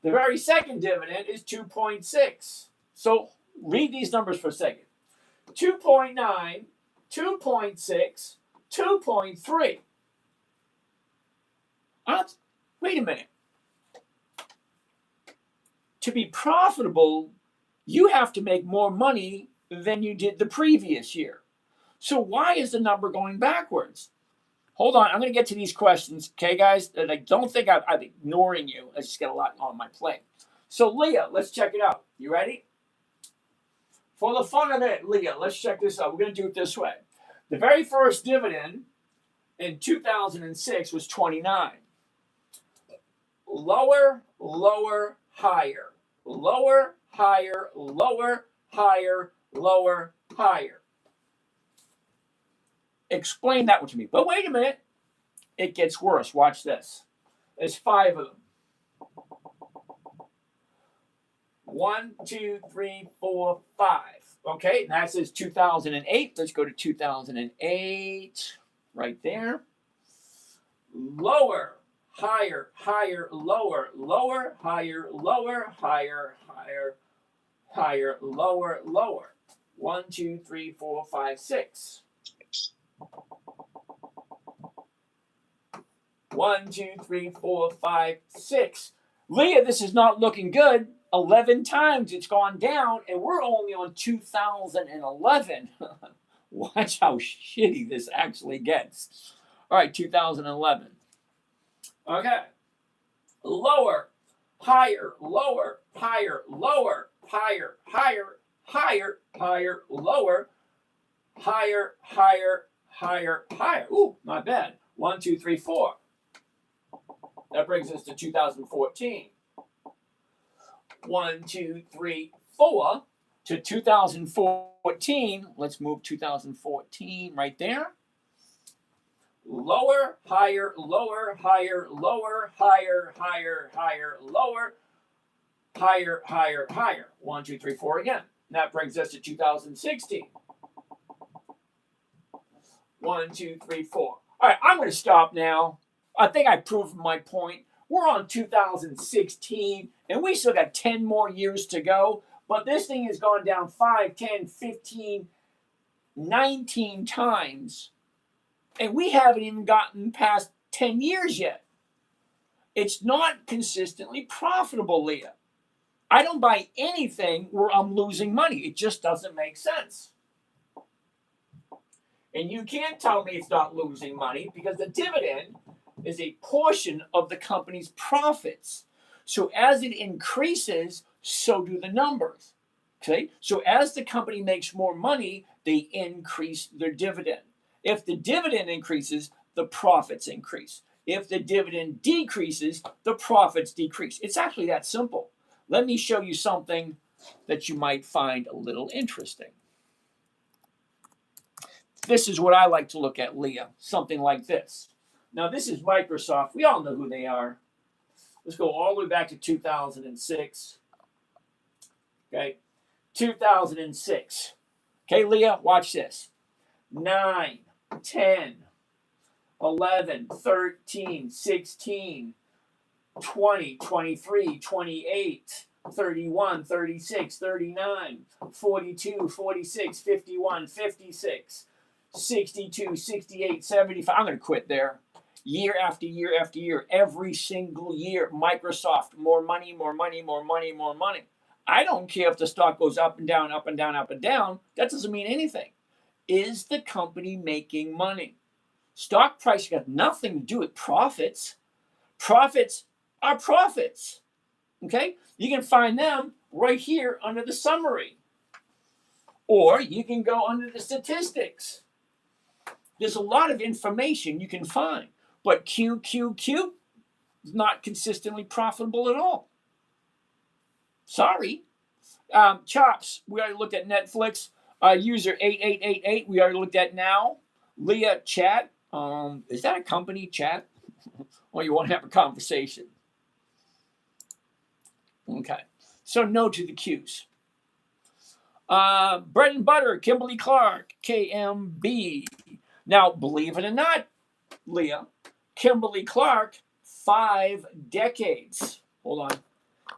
The very second dividend is 2.6. So read these numbers for a second. 2.9, 2.6, 2.3. Wait a minute. To be profitable, you have to make more money than you did the previous year. So why is the number going backwards? Hold on, I'm going to get to these questions, okay, guys? And I don't think I'm ignoring you. I just got a lot on my plate. So, Leah, let's check it out. You ready? For the fun of it, Leah, let's check this out. We're going to do it this way. The very first dividend in 2006 was 29. Lower, lower, higher. Lower, higher, lower, higher, lower, higher. Explain that one to me. But wait a minute. It gets worse. Watch this. There's 5 of them. 1, 2, 3, 4, 5. Okay, and that says 2008. Let's go to 2008. Right there. Lower, higher, higher, lower, lower, higher, lower, higher, higher, higher, lower, lower. 1, 2, 3, 4, 5, 6. 1, 2, 3, 4, 5, 6. Leah, this is not looking good. 11 times it's gone down, and we're only on 2011. Watch how shitty this actually gets. All right, 2011. Okay. Lower, higher, lower, higher, lower, higher, higher, higher, higher, lower, higher, higher, higher, higher. Ooh, not bad. 1, 2, 3, 4. That brings us to 2014. 1, 2, 3, 4 to 2014. Let's move 2014 right there. Lower, higher, lower, higher, lower, higher, higher, higher, lower, higher, higher, higher. 1, 2, 3, 4 again. That brings us to 2016. 1, 2, 3, 4. All right, I'm going to stop now. I think I proved my point. We're on 2016, and we still got 10 more years to go. But this thing has gone down 5, 10, 15, 19 times. And we haven't even gotten past 10 years yet. It's not consistently profitable, Leah. I don't buy anything where I'm losing money. It just doesn't make sense. And you can't tell me it's not losing money because the dividend is a portion of the company's profits. So as it increases, so do the numbers. Okay? So as the company makes more money, they increase their dividend. If the dividend increases, the profits increase. If the dividend decreases, the profits decrease. It's actually that simple. Let me show you something that you might find a little interesting. This is what I like to look at, Leah, something like this. Now, this is Microsoft. We all know who they are. Let's go all the way back to 2006. Okay, 2006. Okay, Leah, watch this. 9, 10, 11, 13, 16, 20, 23, 28, 31, 36, 39, 42, 46, 51, 56, 62, 68, 75. I'm going to quit there. Year after year after year, every single year, Microsoft, more money, more money, more money, more money. I don't care if the stock goes up and down, up and down, up and down. That doesn't mean anything. Is the company making money? Stock price got nothing to do with profits. Profits are profits. Okay? You can find them right here under the summary. Or you can go under the statistics. There's a lot of information you can find. But QQQ is not consistently profitable at all. Sorry. Chops, we already looked at Netflix. User 8888, we already looked at now. Leah, chat. Is that a company, chat? Or you want to have a conversation? Okay. So no to the Qs. Bread and butter, Kimberly Clark, KMB. Now, believe it or not, Leah, Kimberly Clark, 5 decades. Hold on.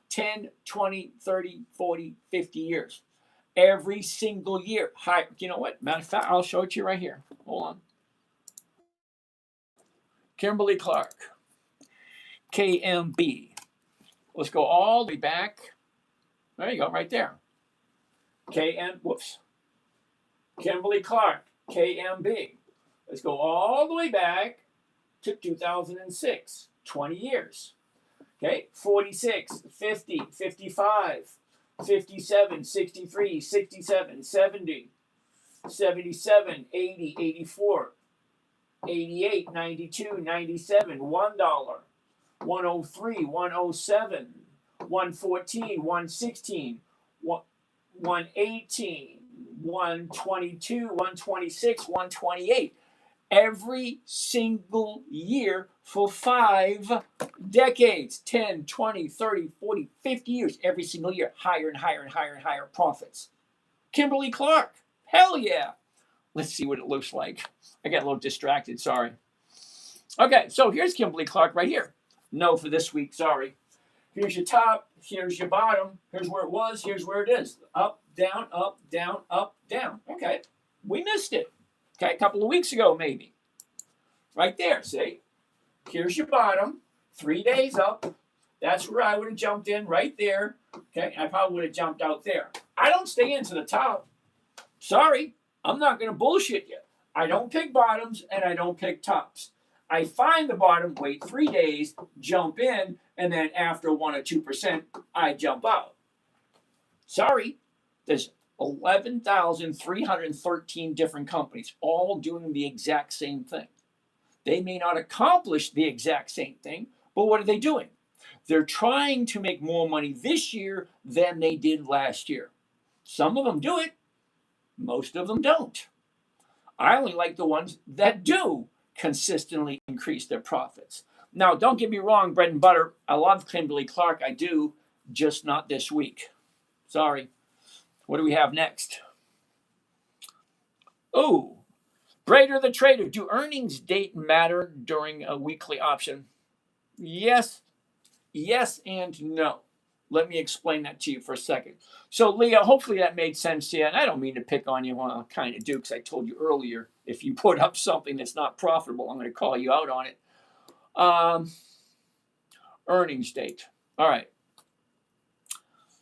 10, 20, 30, 40, 50 years. Every single year. Hi, you know what? Matter of fact, I'll show it to you right here. Hold on. Kimberly Clark, KMB. Let's go all the way back. There you go, right there. Kimberly Clark, KMB. Let's go all the way back to 2006, 20 years. Okay, 46, 50, 55, 57, 63, 67, 70, 77, 80, 84, 88, 92, 97, $1, 103, 107, 114, 116, 118, 122, 126, 128. Every single year for 5 decades, 10, 20, 30, 40, 50 years, every single year, higher and higher and higher and higher profits. Kimberly Clark, hell yeah. Let's see what it looks like. I got a little distracted, sorry. Okay, so here's Kimberly Clark right here. No for this week, sorry. Here's your top, here's your bottom, here's where it was, here's where it is. Up, down, up, down, up, down. Okay, we missed it. Okay, a couple of weeks ago, maybe. Right there, see? Here's your bottom, 3 days up. That's where I would have jumped in right there. Okay, I probably would have jumped out there. I don't stay into the top. Sorry, I'm not going to bullshit you. I don't pick bottoms and I don't pick tops. I find the bottom, wait 3 days, jump in, and then after 1 or 2%, I jump out. Sorry, there's 11,313 different companies, all doing the exact same thing. They may not accomplish the exact same thing, but what are they doing? They're trying to make more money this year than they did last year. Some of them do it, most of them don't. I only like the ones that do consistently increase their profits. Now, don't get me wrong, bread and butter, I love Kimberly Clark, I do, just not this week. Sorry. What do we have next? Oh, Brader the Trader. Do earnings date matter during a weekly option? Yes, yes, and no. Let me explain that to you for a second. So, Leah, hopefully that made sense to you. And I don't mean to pick on you. Well, I kind of do, because I told you earlier, if you put up something that's not profitable, I'm going to call you out on it. earnings date. All right.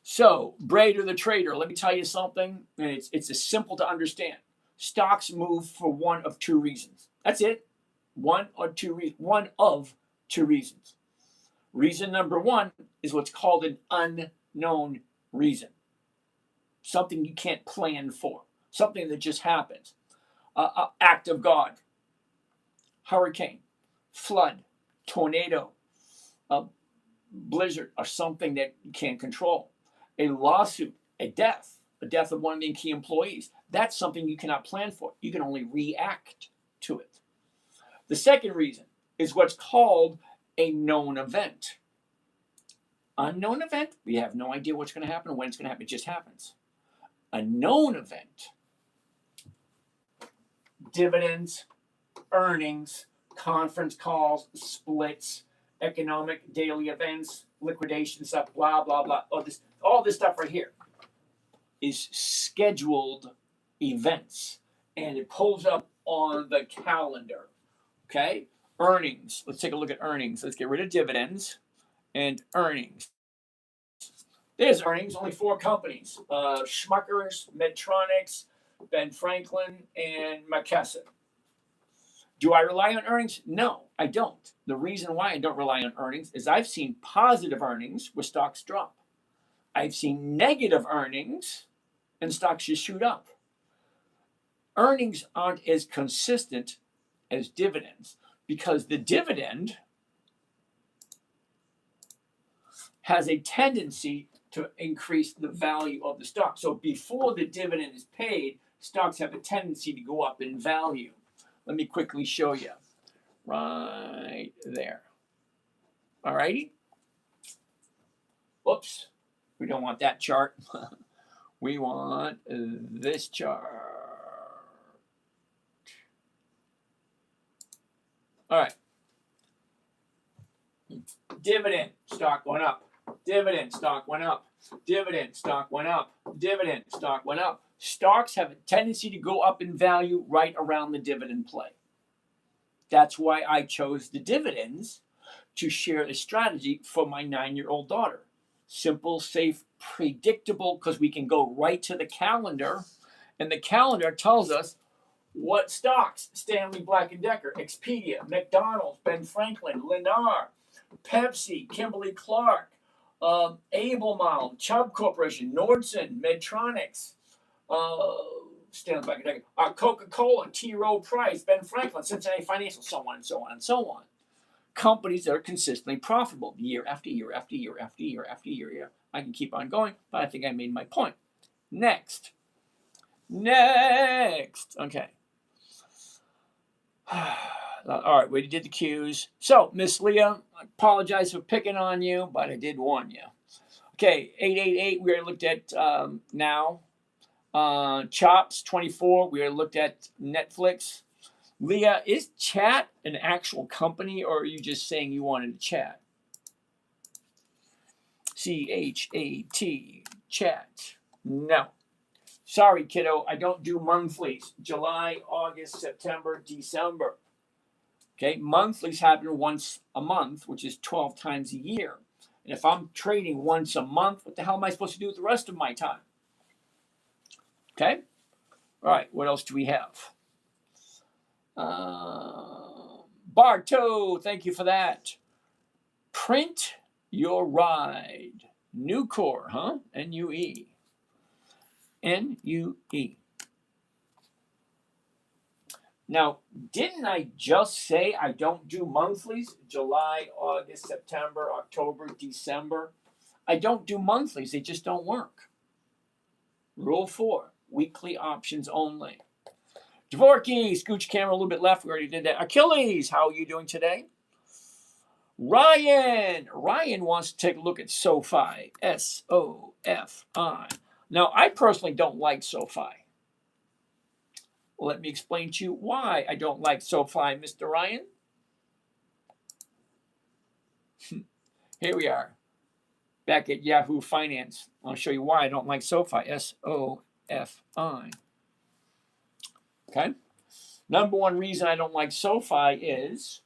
So, Brader the trader, let me tell you something, and it's as simple to understand. Stocks move for one of two reasons. That's it. One of two reasons. Reason number one is what's called an unknown reason. Something you can't plan for. Something that just happens. Act of God. Hurricane, flood, tornado, blizzard, or something that you can't control. A lawsuit, a death of one of the key employees. That's something you cannot plan for. You can only react to it. The second reason is what's called a known event. Unknown event, we have no idea what's going to happen or when it's going to happen. It just happens. A known event, dividends, earnings, conference calls, splits, economic daily events, liquidation stuff, blah, blah, blah. All this stuff right here is scheduled events, and it pulls up on the calendar. Okay? Earnings. Let's take a look at earnings. Let's get rid of dividends and earnings. There's earnings, only 4 companies. Schmuckers, Medtronics, Ben Franklin, and McKesson. Do I rely on earnings? No, I don't. The reason why I don't rely on earnings is I've seen positive earnings where stocks drop. I've seen negative earnings and stocks just shoot up. Earnings aren't as consistent as dividends because the dividend has a tendency to increase the value of the stock. So before the dividend is paid, stocks have a tendency to go up in value. Let me quickly show you. Right there. All righty. Whoops. We don't want that chart. We want this chart. All right. Dividend, stock went up. Dividend, stock went up. Dividend, stock went up. Dividend, stock went up. Stocks have a tendency to go up in value right around the dividend play. That's why I chose the dividends to share a strategy for my 9-year-old daughter. Simple, safe, predictable, because we can go right to the calendar, and the calendar tells us what stocks: Stanley Black & Decker, Expedia, McDonald's, Ben Franklin, Lennar, Pepsi, Kimberly-Clark, Albemarle, Chubb Corporation, Nordson, Medtronics, Stanley Black & Decker, Coca-Cola, T. Rowe Price, Ben Franklin, Cincinnati Financial, so on and so on and so on. Companies that are consistently profitable year after year after year after year after year. I can keep on going, but I think I made my point. Next. Okay. All right, we did the cues. So, Miss Leah, I apologize for picking on you, but I did warn you. Okay, 888, we already looked at now. Chops, 24, we already looked at Netflix. Leah, is chat an actual company, or are you just saying you wanted to chat? CHAT, chat. No. Sorry, kiddo, I don't do monthlies. July, August, September, December. Okay, monthlies happen once a month, which is 12 times a year. And if I'm trading once a month, what the hell am I supposed to do with the rest of my time? Okay? All right, what else do we have? Bartow, thank you for that. Print your ride. Nucor, huh? N-U-E. N-U-E. Now, didn't I just say I don't do monthlies? July, August, September, October, December. I don't do monthlies. They just don't work. Rule 4, weekly options only. Dvorky, scooch camera a little bit left. We already did that. Achilles, how are you doing today? Ryan wants to take a look at SoFi, S-O-F-I. Now, I personally don't like SoFi. Let me explain to you why I don't like SoFi, Mr. Ryan. Here we are, back at Yahoo Finance. I'll show you why I don't like SoFi, S-O-F-I. Okay? Number one reason I don't like SoFi is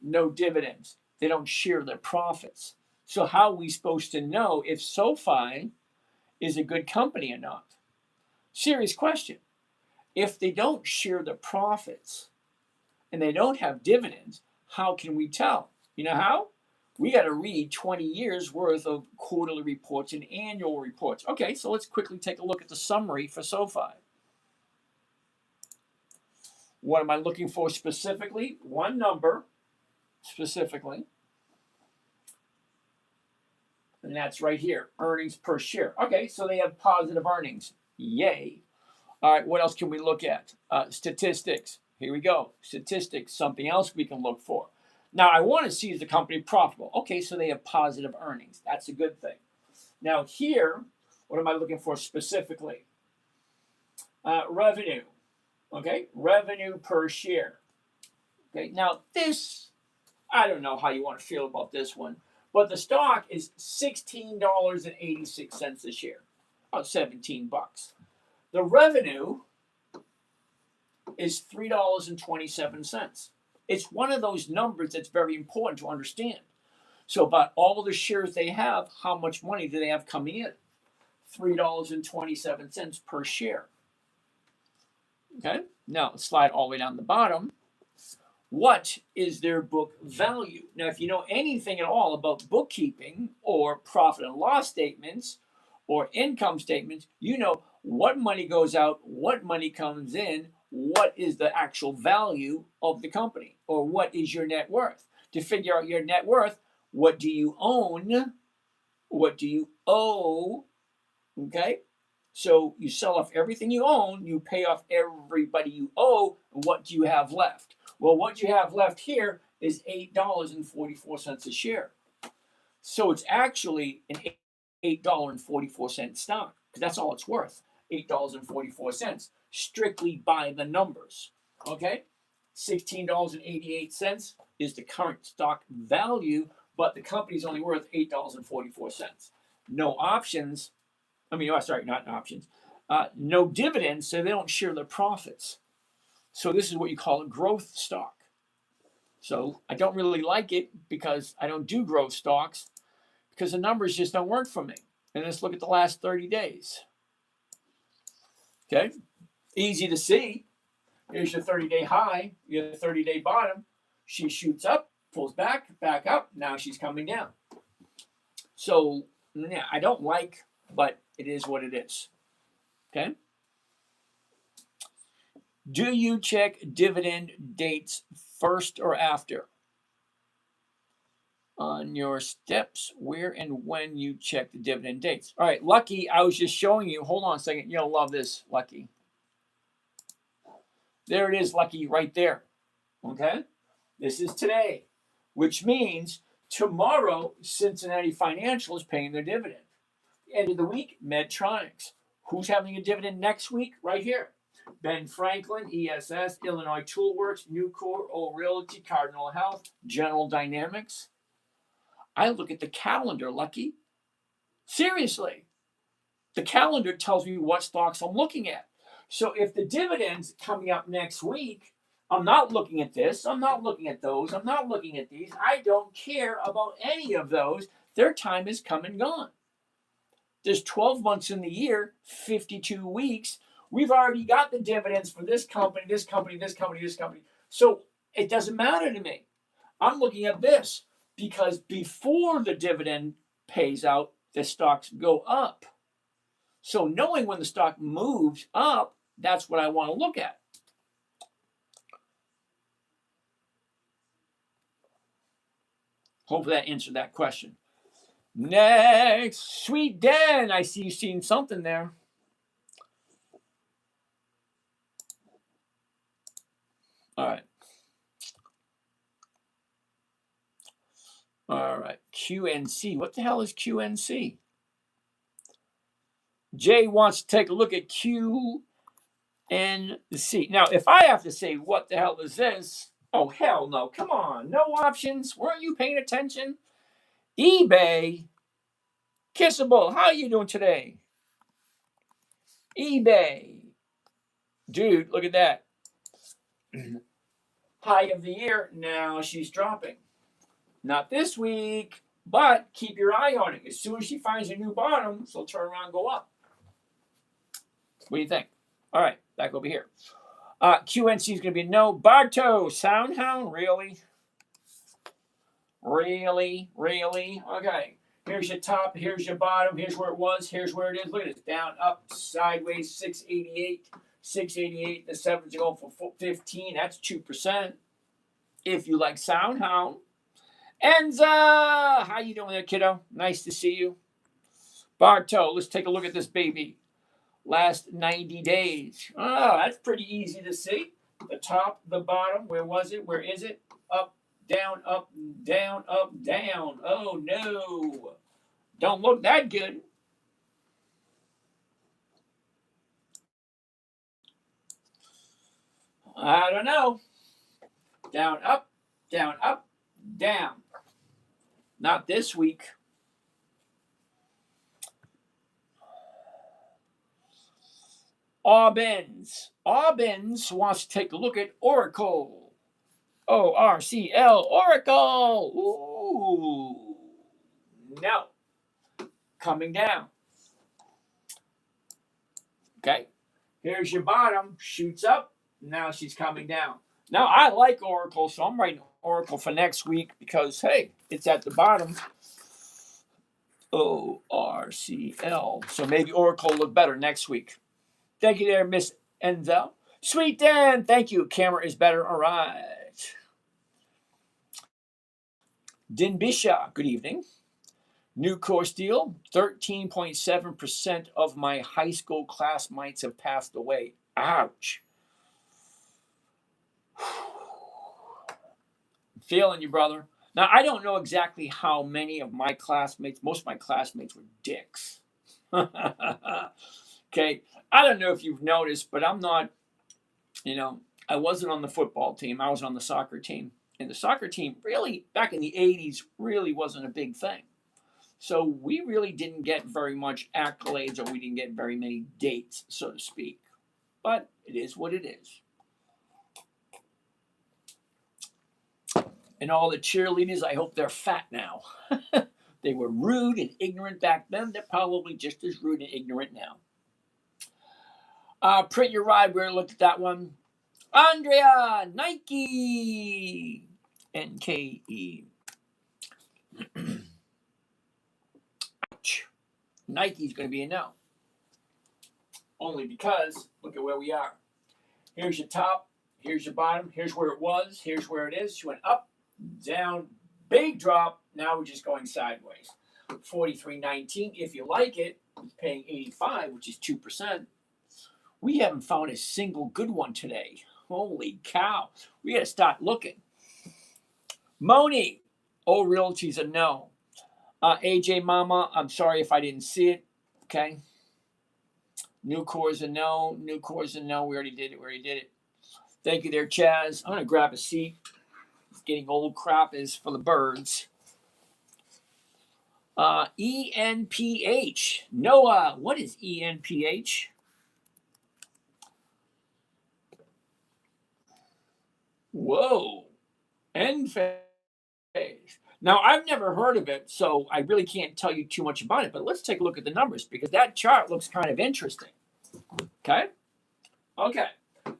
no dividends. They don't share their profits. So how are we supposed to know if SoFi is a good company or not? Serious question. If they don't share the profits and they don't have dividends, how can we tell? You know how? We got to read 20 years worth of quarterly reports and annual reports. Okay, so let's quickly take a look at the summary for SoFi. What am I looking for specifically? One number specifically, and that's right here, earnings per share. Okay, so they have positive earnings. Yay. All right, what else can we look at? Statistics. Here we go. Statistics, something else we can look for. Now, I want to see is the company profitable. Okay, so they have positive earnings. That's a good thing. Now, here, what am I looking for specifically? Revenue. Okay, revenue per share. Okay, now this, I don't know how you want to feel about this one, but the stock is $16.86 a share, about 17 bucks. The revenue is $3.27. It's one of those numbers that's very important to understand. So about all the shares they have, how much money do they have coming in? $3.27 per share. Okay, now let's slide all the way down the bottom. What is their book value? Now, if you know anything at all about bookkeeping or profit and loss statements or income statements, you know what money goes out, what money comes in, what is the actual value of the company, or what is your net worth. To figure out your net worth, what do you own? What do you owe? Okay? So you sell off everything you own, you pay off everybody you owe, and what do you have left? Well, what you have left here is $8.44 a share. So it's actually an $8.44 stock, because that's all it's worth, $8.44, strictly by the numbers. Okay? $16.88 is the current stock value, but the company's only worth $8.44. No options. Not options. No dividends, so they don't share their profits. So this is what you call a growth stock. So I don't really like it because I don't do growth stocks because the numbers just don't work for me. And let's look at the last 30 days. Okay, easy to see. Here's your 30-day high, your 30-day bottom. She shoots up, pulls back up. Now she's coming down. So yeah, I don't like, but it is what it is. Okay. Do you check dividend dates first or after? On your steps, where and when you check the dividend dates. All right, Lucky, I was just showing you. Hold on a second. You'll love this, Lucky. There it is, Lucky, right there. Okay? This is today, which means tomorrow, Cincinnati Financial is paying their dividend. End of the week, Medtronics. Who's having a dividend next week? Right here. Ben Franklin, ESS, Illinois Toolworks, Nucor, O Realty, Cardinal Health, General Dynamics. I look at the calendar, Lucky. Seriously. The calendar tells me what stocks I'm looking at. So if the dividend's coming up next week, I'm not looking at this. I'm not looking at those. I'm not looking at these. I don't care about any of those. Their time is come and gone. There's 12 months in the year, 52 weeks. We've already got the dividends for this company, this company, this company, this company. So it doesn't matter to me. I'm looking at this because before the dividend pays out, the stocks go up. So knowing when the stock moves up, that's what I want to look at. Hopefully that answered that question. Next, Sweet Dan. I see you seen something there. All right. All right. QNC. What the hell is QNC? Jay wants to take a look at QNC. Now, if I have to say, what the hell is this? Oh, hell no. Come on. No options. Weren't you paying attention? eBay. Kissable. How are you doing today? eBay. Dude, look at that. High of the year. Now she's dropping. Not this week, but keep your eye on it. As soon as she finds a new bottom, she'll turn around and go up. What do you think? All right, back over here. QNC is going to be no. Barto, Soundhound, really? Really? Okay. Here's your top. Here's your bottom. Here's where it was. Here's where it is. Look at it. Down, up, sideways, 688. 688. The 7's going for 15. That's 2%. If you like Soundhound. Enza, how you doing there, kiddo? Nice to see you. Barto, let's take a look at this baby. Last 90 days. Oh, that's pretty easy to see. The top, the bottom. Where was it? Where is it? Up, down, up, down, up, down. Oh, no. Don't look that good. I don't know. Down, up, down, up, down. Not this week. Aubens wants to take a look at Oracle. ORCL, Oracle. Ooh. No. Coming down. Okay. Here's your bottom. Shoots up. Now she's coming down. Now, I like Oracle, so I'm writing Oracle for next week because, hey, it's at the bottom. ORCL. So maybe Oracle will look better next week. Thank you there, Miss Enzo. Sweet Dan, thank you. Camera is better. All right. Dinbisha, good evening. New course deal. 13.7% of my high school classmates have passed away. Ouch. Feeling you, brother. Now, I don't know exactly how many of my classmates, most of my classmates were dicks. Okay. I don't know if you've noticed, but I'm not, I wasn't on the football team. I was on the soccer team. And the soccer team really, back in the 80s, really wasn't a big thing. So we really didn't get very much accolades, or we didn't get very many dates, so to speak. But it is what it is. And all the cheerleaders, I hope they're fat now. They were rude and ignorant back then. They're probably just as rude and ignorant now. Print Your Ride, we're looked at that one. Andrea, Nike, NKE. Ouch. Nike's going to be a no. Only because, look at where we are. Here's your top. Here's your bottom. Here's where it was. Here's where it is. She went up, down, big drop. Now we're just going sideways. 43.19. If you like it, it's paying 85, which is 2%. We haven't found a single good one today. Holy cow. We got to start looking. Moni. Oh, Realty's a no. AJ Mama, I'm sorry if I didn't see it. Okay. New Core's a no. New Core's a no. We already did it. Thank you there, Chaz. I'm going to grab a seat. It's getting old. Crap is for the birds. ENPH. Noah, what is ENPH? Whoa. End phase. Now, I've never heard of it, so I really can't tell you too much about it. But let's take a look at the numbers because that chart looks kind of interesting. Okay? Okay.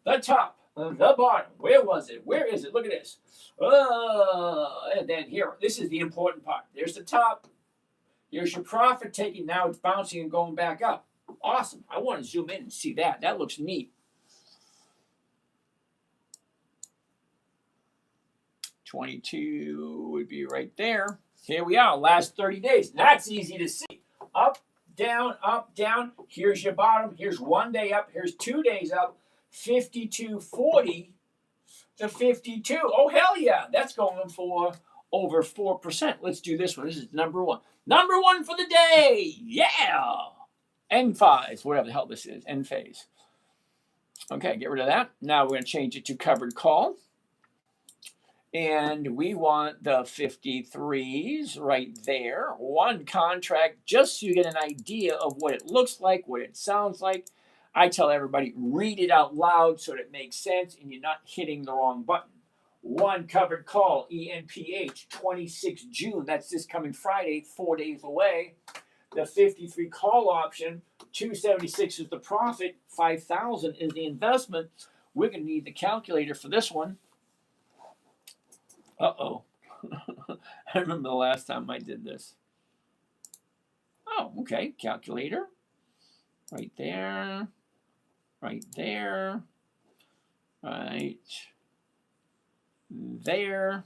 The top, the bottom. Where was it? Where is it? Look at this. And then here, this is the important part. There's the top. Here's your profit taking. Now it's bouncing and going back up. Awesome. I want to zoom in and see that. That looks neat. 22 would be right there. Here we are, last 30 days. That's easy to see. Up, down, up, down. Here's your bottom. Here's 1 day up. Here's 2 days up. 52.40 to 52. Oh, hell yeah. That's going for over 4%. Let's do this one. This is number one. Number one for the day. Yeah. End phase, whatever the hell this is. End phase. Okay, get rid of that. Now we're going to change it to covered call. And we want the 53s right there. One contract, just so you get an idea of what it looks like, what it sounds like. I tell everybody, read it out loud so that it makes sense and you're not hitting the wrong button. One covered call, ENPH, 26 June. That's this coming Friday, 4 days away. The 53 call option, 276 is the profit, 5,000 is the investment. We're going to need the calculator for this one. Uh-oh. I remember the last time I did this. Oh, okay. Calculator. Right there. Right there. Right there.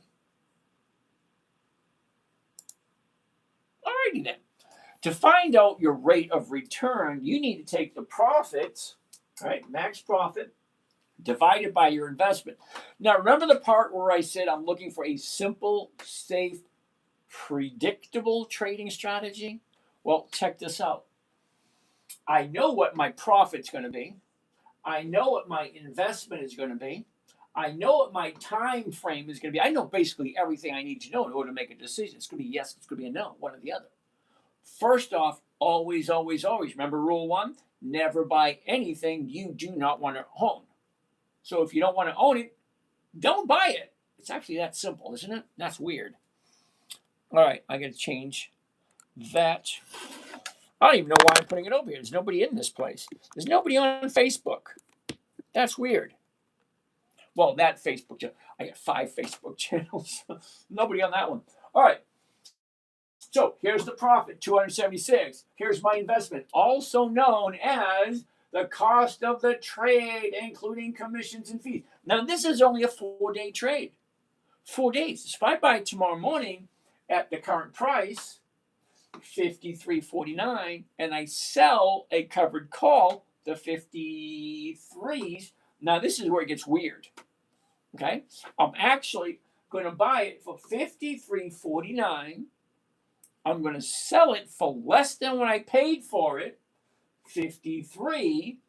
Alrighty then. To find out your rate of return, you need to take the profits, right, max profit, divided by your investment. Now, remember the part where I said I'm looking for a simple, safe, predictable trading strategy? Well, check this out. I know what my profit's going to be. I know what my investment is going to be. I know what my time frame is going to be. I know basically everything I need to know in order to make a decision. It's going to be yes, it's going to be a no, one or the other. First off, always, always, always, remember rule one, never buy anything you do not want to own. So if you don't want to own it, don't buy it. It's actually that simple, isn't it? That's weird. All right, I got to change that. I don't even know why I'm putting it over here. There's nobody in this place. There's nobody on Facebook. That's weird. Well, that Facebook channel. I got 5 Facebook channels. Nobody on that one. All right. So here's the profit, 276. Here's my investment, also known as the cost of the trade, including commissions and fees. Now, this is only a 4-day trade. 4 days. If I buy tomorrow morning at the current price, $53.49, and I sell a covered call, the 53s, now this is where it gets weird. Okay? I'm actually going to buy it for $53.49. I'm going to sell it for less than what I paid for it, 53,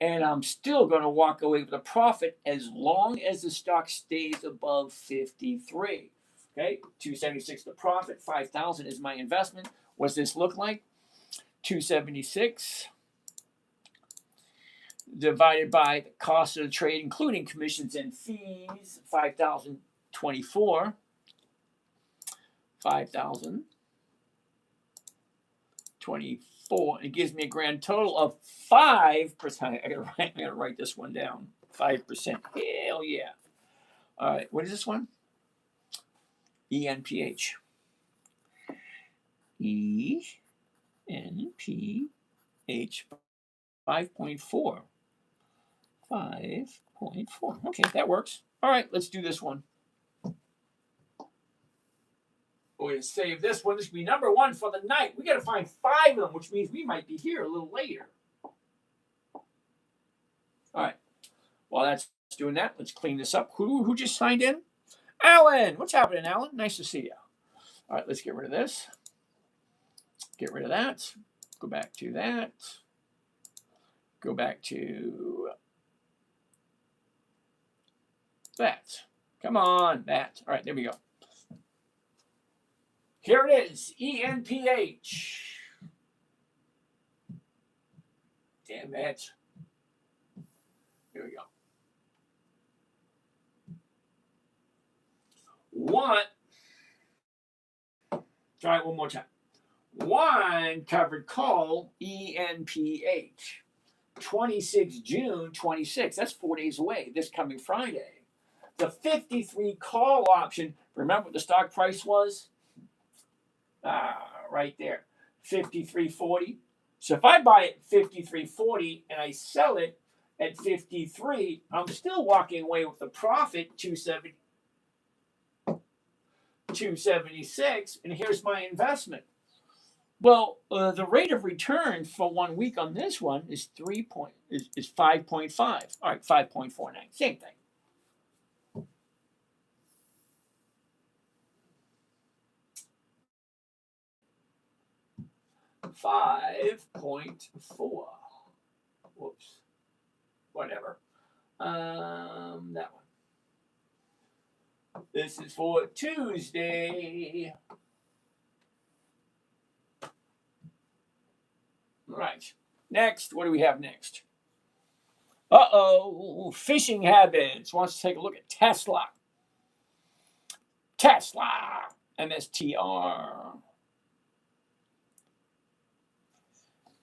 and I'm still going to walk away with a profit as long as the stock stays above 53. Okay, 276 the profit, 5,000 is my investment. What does this look like? 276 divided by the cost of the trade, including commissions and fees, 5,024. 5,024. It gives me a grand total of 5%. I gotta write this one down. 5%. Hell yeah. All right. What is this one? ENPH. ENPH 5.4. 5.4. Okay, that works. All right, let's do this one. We're going to save this one. This will be number 1 for the night. We got to find 5 of them, which means we might be here a little later. All right. While that's doing that, let's clean this up. Who just signed in? Alan. What's happening, Alan? Nice to see you. All right, let's get rid of this. Get rid of that. Go back to that. Go back to that. Come on, that. All right, there we go. Here it is, ENPH. Damn it. Here we go. Try it one more time. 1 covered call, ENPH. 26 June 26. That's 4 days away, this coming Friday. The 53 call option, remember what the stock price was? Right there, 53.40. So if I buy it 53.40 and I sell it at 53, I'm still walking away with a profit, 276, and here's my investment. Well, the rate of return for 1 week on this one is 5.5. All right, 5.49, same thing. 5.4. Whoops. Whatever. That one. This is for Tuesday. Right. Next, what do we have next? Uh-oh, fishing habits. Wants to take a look at Tesla. Tesla, MSTR.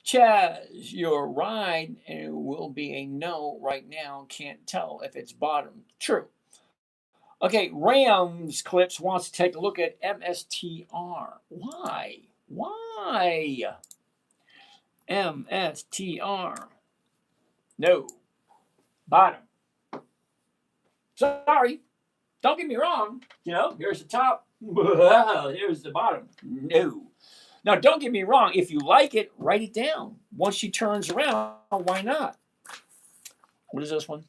Chaz, your ride will be a no right now. Can't tell if it's bottom. True. Okay, Rams Clips wants to take a look at MSTR. Why? Why? MSTR. No. Bottom. Sorry. Don't get me wrong. Here's the top. Here's the bottom. No. Now, don't get me wrong. If you like it, write it down. Once she turns around, why not? What is this one?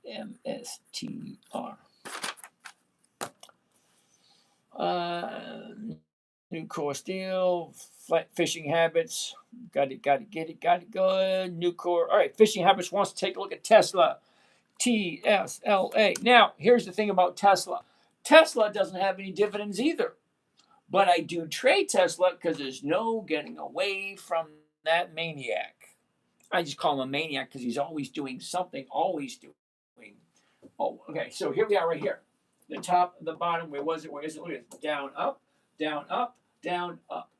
MSTR. New core steel, flat fishing habits. Got it. Good. New core. All right. Fishing habits wants to take a look at Tesla. TSLA. Now, here's the thing about Tesla. Tesla doesn't have any dividends either. But I do trade Tesla because there's no getting away from that maniac. I just call him a maniac because he's always doing something, always doing. Oh, okay. So here we are right here. The top, the bottom, where was it? Where is it? Look at it. Down, up, down, up, down, up.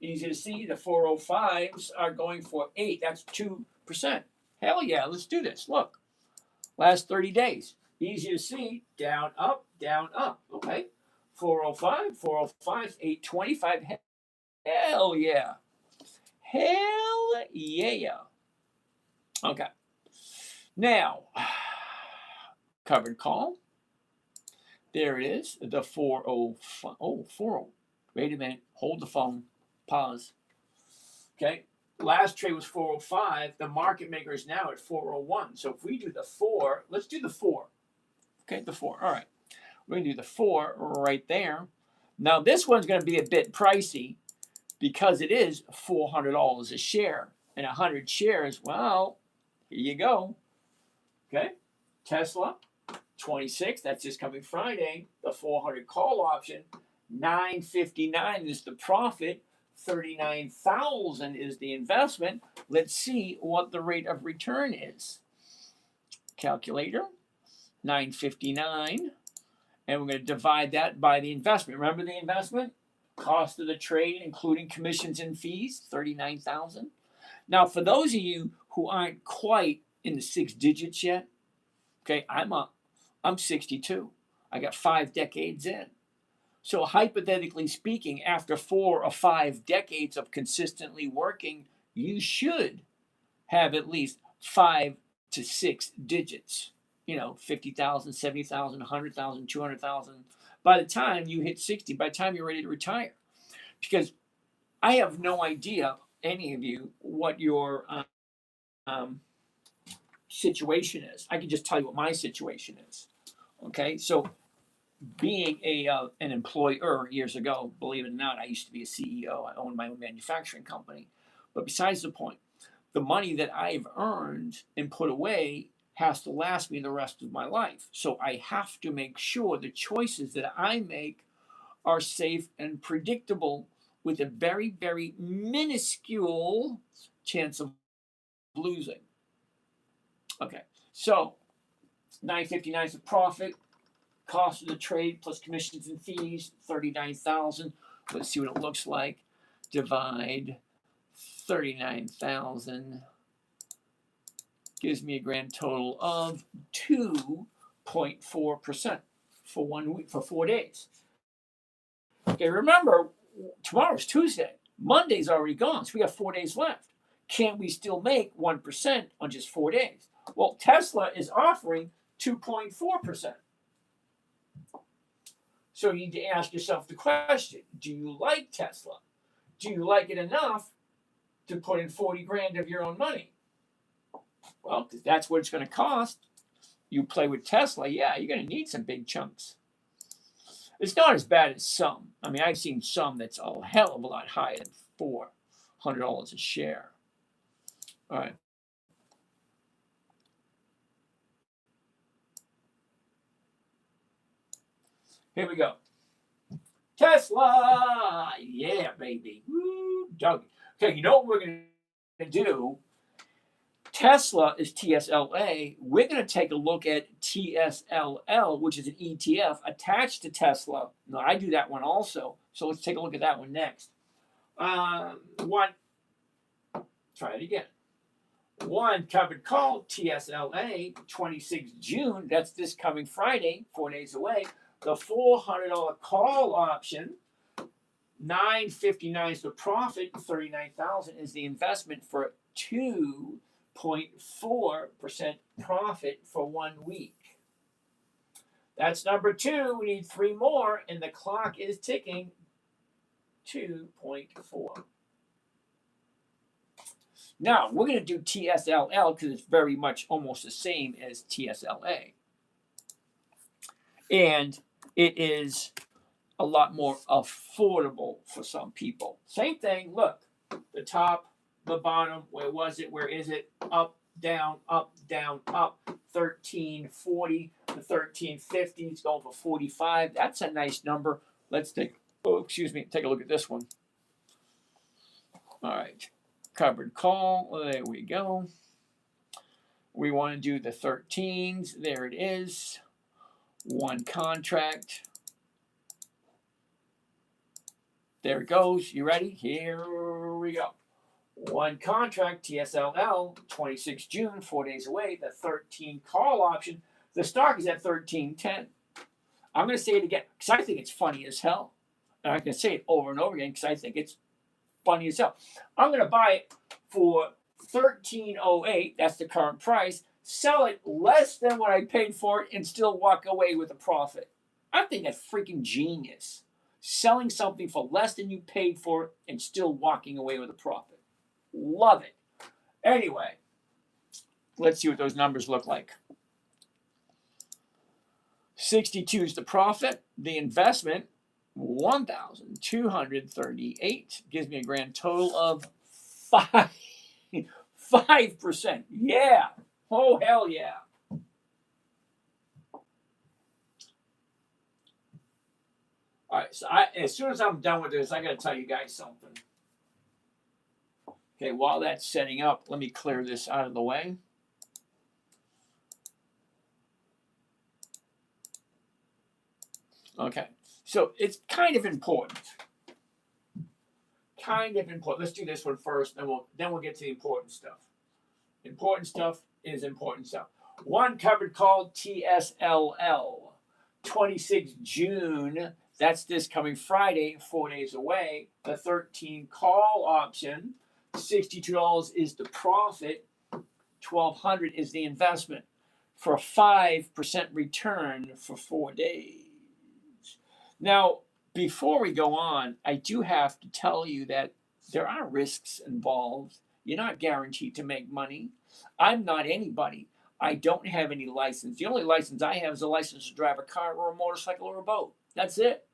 Easy to see. The 405s are going for 8. That's 2%. Hell yeah, let's do this. Look. Last 30 days. Easy to see. Down, up, down, up. Okay. 405, 405, 825. Hell yeah. Hell yeah. Okay. Now, covered call. There it is. The 405. Oh, 40. Wait a minute. Hold the phone. Pause. Okay. Last trade was 405. The market maker is now at 401. So if we do the 4, let's do the 4. Okay, the 4. All right. We're going to do the 4 right there. Now, this one's going to be a bit pricey because it is $400 a share. And 100 shares, well, here you go. Okay. Tesla, 26. That's this coming Friday. The 400 call option. 959 is the profit. 39,000 is the investment. Let's see what the rate of return is. Calculator, 959, and we're going to divide that by the investment. Remember the investment? Cost of the trade, including commissions and fees, 39,000. Now, for those of you who aren't quite in the 6 digits yet, okay, I'm 62. I got 5 decades in. So hypothetically speaking, after 4 or 5 decades of consistently working, you should have at least 5 to 6 digits. 50,000, 70,000, 100,000, 200,000. By the time you hit 60, by the time you're ready to retire. Because I have no idea, any of you, what your situation is. I can just tell you what my situation is. Okay, so being an employer years ago, believe it or not, I used to be a CEO. I owned my own manufacturing company. But besides the point, the money that I've earned and put away has to last me the rest of my life. So I have to make sure the choices that I make are safe and predictable with a very, very minuscule chance of losing. Okay, so 959 is the profit. Cost of the trade plus commissions and fees, 39,000. Let's see what it looks like. Divide 39,000 gives me a grand total of 2.4% for 1 week, for 4 days. Okay, remember, tomorrow's Tuesday. Monday's already gone, so we have 4 days left. Can we still make 1% on just 4 days? Well, Tesla is offering 2.4%. So you need to ask yourself the question, do you like Tesla? Do you like it enough to put in 40 grand of your own money? Well, because that's what it's going to cost. You play with Tesla, yeah, you're going to need some big chunks. It's not as bad as some. I mean, I've seen some that's a hell of a lot higher than $400 a share. All right. Here we go. Tesla! Yeah, baby. Woo, Doug. Okay, you know what we're going to do? Tesla is TSLA. We're going to take a look at TSLL, which is an ETF attached to Tesla. Now, I do that one also. So let's take a look at that one next. Try it again. One covered call, TSLA, 26 June. That's this coming Friday, 4 days away. The $400 call option, $9.59 is the profit, $39,000 is the investment for 2.4% profit for 1 week. That's number 2. We need 3 more, and the clock is ticking. 2.4. Now, we're going to do TSLL because it's very much almost the same as TSLA. And it is a lot more affordable for some people. Same thing, look, the top, the bottom, where was it, where is it, up, down, up, 1340 to 1350, it's going for 45. That's a nice number. Let's take a look at this one. All right, covered call, there we go. We want to do the 13s, there it is. 1 contract. There it goes. You ready? Here we go. 1 contract, TSLL, 26 June, 4 days away. The 13 call option. The stock is at 13.10. I'm going to say it again because I think it's funny as hell. And I can say it over and over again because I think it's funny as hell. I'm going to buy it for $13.08. That's the current price. Sell it less than what I paid for it and still walk away with a profit. I think that's freaking genius. Selling something for less than you paid for it and still walking away with a profit. Love it. Anyway, let's see what those numbers look like. 62 is the profit. The investment, 1,238, gives me a grand total of 5%. Yeah. Oh, hell yeah. All right, so as soon as I'm done with this, I got to tell you guys something. Okay, while that's setting up, let me clear this out of the way. Okay, so it's kind of important. Let's do this one first, then we'll get to the important stuff. Important stuff is important stuff. 1 covered call, TSLL, 26 June. That's this coming Friday, 4 days away. The 13 call option, $62 is the profit, $1,200 is the investment for a 5% return for 4 days. Now, before we go on, I do have to tell you that there are risks involved. You're not guaranteed to make money. I'm not anybody. I don't have any license. The only license I have is a license to drive a car or a motorcycle or a boat. That's it.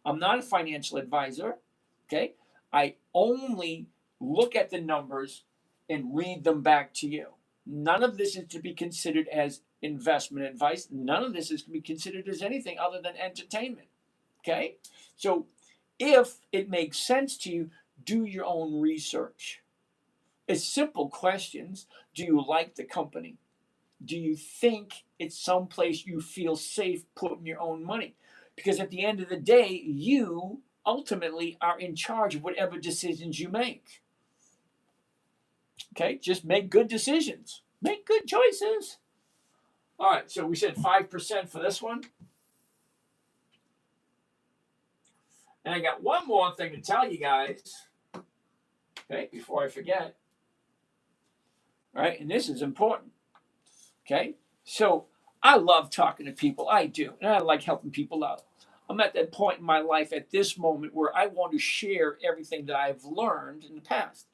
I'm not a financial advisor, okay? I only look at the numbers and read them back to you. None of this is to be considered as investment advice. None of this is to be considered as anything other than entertainment, okay? So if it makes sense to you, do your own research. It's simple questions. Do you like the company? Do you think it's someplace you feel safe putting your own money? Because at the end of the day, you ultimately are in charge of whatever decisions you make. Okay, just make good decisions. Make good choices. All right, so we said 5% for this one. And I got one more thing to tell you guys, okay, before I forget. All right, and this is important. Okay, so I love talking to people. I do. And I like helping people out. I'm at that point in my life at this moment where I want to share everything that I've learned in the past.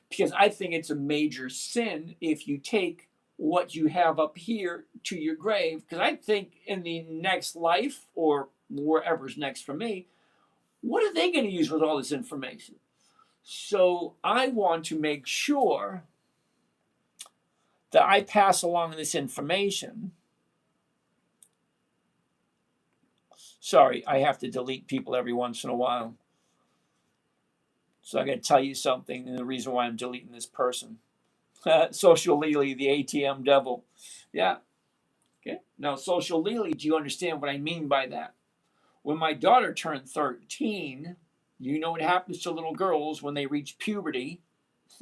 Because I think it's a major sin if you take what you have up here to your grave. Because I think in the next life or wherever's next for me, what are they going to use with all this information? So I want to make sure that I pass along this information. Sorry, I have to delete people every once in a while. So I got to tell you something, and the reason why I'm deleting this person. Social Lily, the ATM devil. Yeah. Okay. Now, Social Lily, do you understand what I mean by that? When my daughter turned 13, you know what happens to little girls when they reach puberty.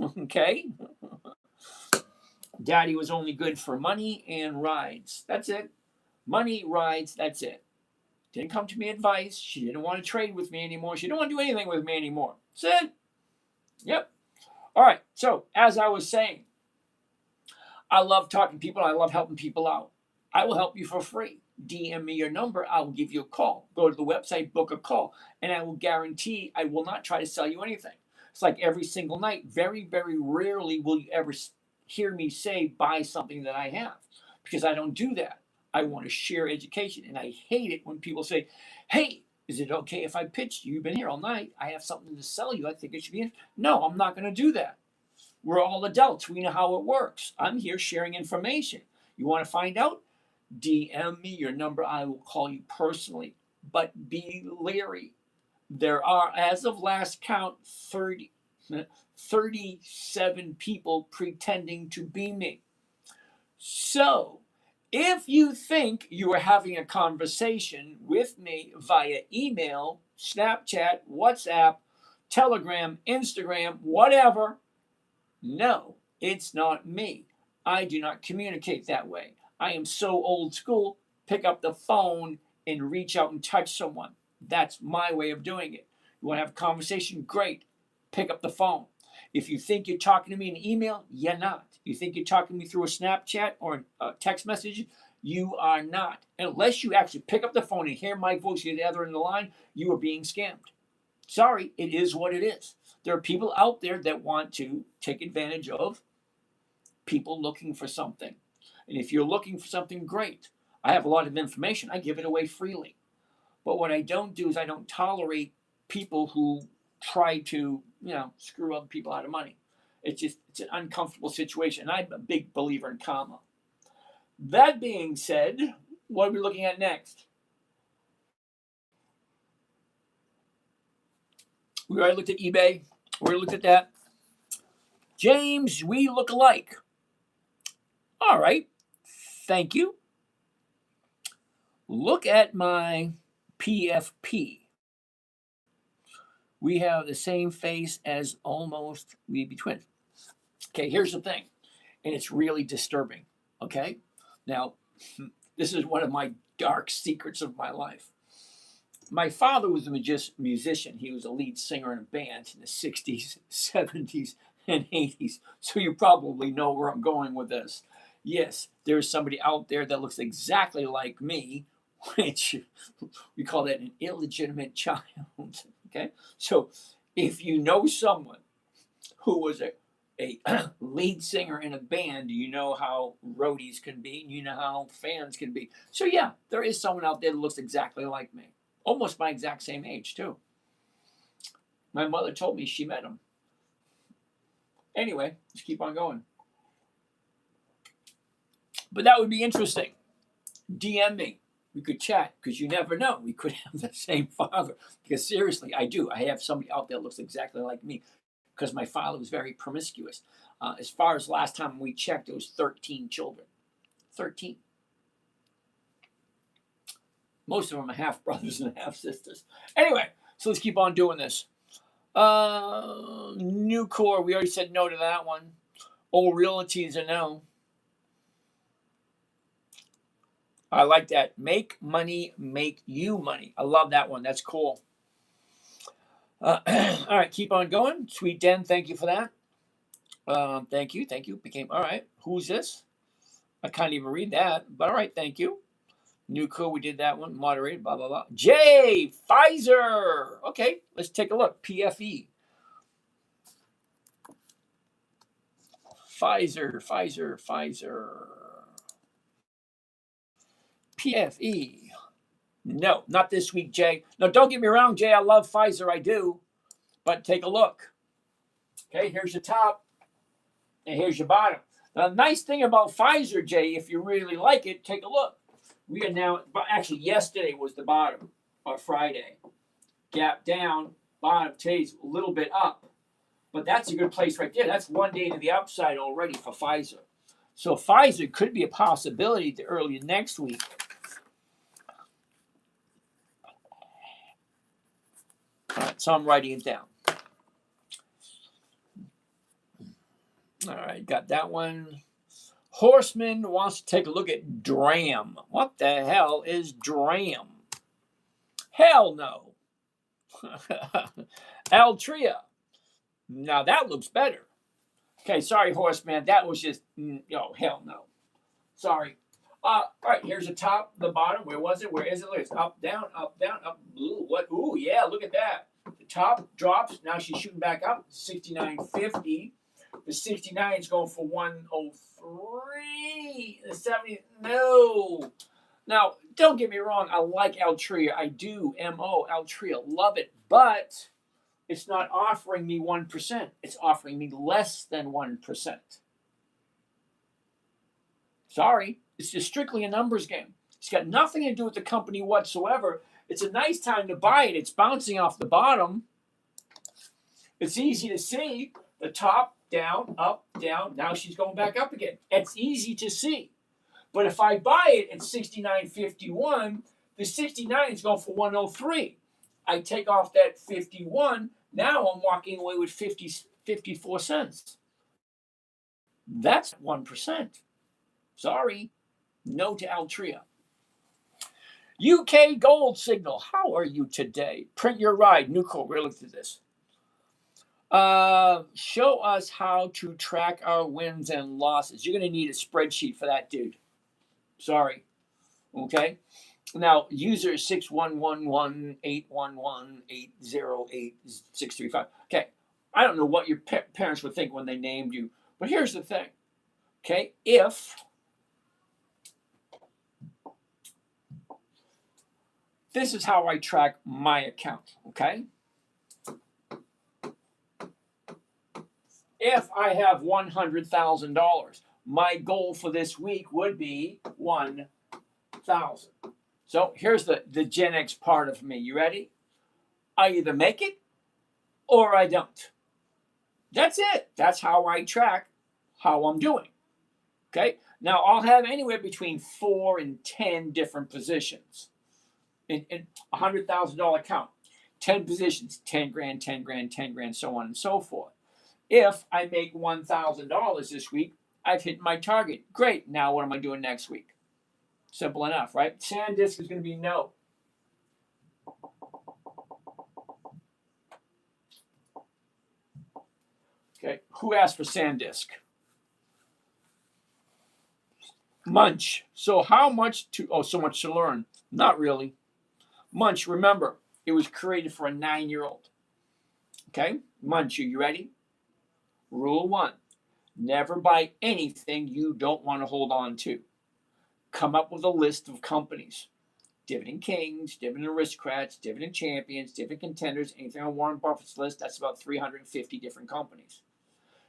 Okay. Daddy was only good for money and rides. That's it. Money, rides, that's it. Didn't come to me advice. She didn't want to trade with me anymore. She didn't want to do anything with me anymore. That's it. Yep. All right. So, as I was saying, I love talking to people. I love helping people out. I will help you for free. DM me your number. I will give you a call. Go to the website, book a call, and I will guarantee I will not try to sell you anything. It's like every single night. Very, very rarely will you ever hear me say, buy something that I have, because I don't do that. I want to share education, and I hate it when people say, hey, is it okay if I pitch you? You've been here all night. I have something to sell you. I think it should be. No, I'm not going to do that. We're all adults. We know how it works. I'm here sharing information. You want to find out? DM me your number. I will call you personally. But be leery. There are, as of last count, 37 people pretending to be me. So, if you think you are having a conversation with me via email, Snapchat, WhatsApp, Telegram, Instagram, whatever, no, it's not me. I do not communicate that way. I am so old school. Pick up the phone and reach out and touch someone. That's my way of doing it. You want to have a conversation? Great. Pick up the phone. If you think you're talking to me in an email, you're not. You think you're talking to me through a Snapchat or a text message, you are not. Unless you actually pick up the phone and hear my voice at the other end of the line, you are being scammed. Sorry, it is what it is. There are people out there that want to take advantage of people looking for something. And if you're looking for something, great. I have a lot of information. I give it away freely. But what I don't do is I don't tolerate people who try to, screw other people out of money. It's an uncomfortable situation. And I'm a big believer in karma. That being said, what are we looking at next? We already looked at eBay. We already looked at that. James, we look alike. All right. Thank you. Look at my PFP. We have the same face as almost we be twins. Okay, here's the thing, and it's really disturbing. Okay, now this is one of my dark secrets of my life. My father was a musician. He was a lead singer in a band in the 60s, 70s, and 80s. So you probably know where I'm going with this. Yes, there's somebody out there that looks exactly like me, which we call that an illegitimate child. Okay, so if you know someone who was a lead singer in a band, you know how roadies can be, and you know how fans can be. So yeah, there is someone out there that looks exactly like me, almost my exact same age too. My mother told me she met him. Anyway, let's keep on going. But that would be interesting. DM me. We could chat, because you never know. We could have the same father. Because seriously, I do. I have somebody out there that looks exactly like me, because my father was very promiscuous. As far as last time we checked, it was 13 children. 13. Most of them are half brothers and half sisters. Anyway, so let's keep on doing this. New core, we already said no to that one. Old realty is a no. I like that. Make money, make you money. I love that one. That's cool. All right, keep on going. Sweet Den, thank you for that. Thank you. All right. Who's this? I can't even read that, but all right, thank you. New code, we did that one. Moderated, blah, blah, blah. Jay, Pfizer. Okay, let's take a look. PFE. Pfizer. PFE. No, not this week, Jay. No, don't get me wrong, Jay. I love Pfizer. I do. But take a look. Okay, here's your top, and here's your bottom. Now, the nice thing about Pfizer, Jay, if you really like it, take a look. We are now, actually, yesterday was the bottom, or Friday. Gap down, bottom, today's a little bit up. But that's a good place right there. That's 1 day to the upside already for Pfizer. So Pfizer could be a possibility to early next week. All right, so I'm writing it down. All right, got that one. Horseman wants to take a look at DRAM. What the hell is DRAM? Hell no. Altria. Now that looks better. Okay, sorry, Horseman. That was just, hell no. Sorry. All right, here's the top, the bottom. Where was it? Where is it? It's up, down, up. Ooh, what? Ooh, yeah, look at that. The top drops. Now she's shooting back up. 69.50. The 69 is going for 103. The 70, no. Now, don't get me wrong. I like Altria. I do. M-O, Altria. Love it. But it's not offering me 1%. It's offering me less than 1%. Sorry. It's just strictly a numbers game. It's got nothing to do with the company whatsoever. It's a nice time to buy it. It's bouncing off the bottom. It's easy to see. The top, down, up, down. Now she's going back up again. It's easy to see. But if I buy it at 69.51, the 69 is going for 103. I take off that 51. Now I'm walking away with 54 cents. That's 1%. Sorry. No to Altria. UK Gold Signal. How are you today? Print your ride. Nuclear. We're looking at this. Show us how to track our wins and losses. You're going to need a spreadsheet for that, dude. Sorry. Okay. Now, user 6111811808635. Okay. I don't know what your parents would think when they named you, but here's the thing. Okay. If this is how I track my account, okay? If I have $100,000, my goal for this week would be 1,000. So here's the Gen X part of me. You ready? I either make it or I don't. That's it. That's how I track how I'm doing. Okay? Now, I'll have anywhere between 4 and 10 different positions in a $100,000 account. 10 positions, 10 grand, 10 grand, 10 grand, so on and so forth. If I make $1,000 this week, I've hit my target. Great. Now what am I doing next week? Simple enough, right? SanDisk is going to be no. Okay. Who asked for SanDisk? Munch. So how much to, so much to learn. Not really. Munch, remember, it was created for a 9-year-old. Okay? Munch, are you ready? Rule 1. Never buy anything you don't want to hold on to. Come up with a list of companies. Dividend Kings, Dividend Aristocrats, Dividend Champions, Dividend Contenders, anything on Warren Buffett's list, that's about 350 different companies.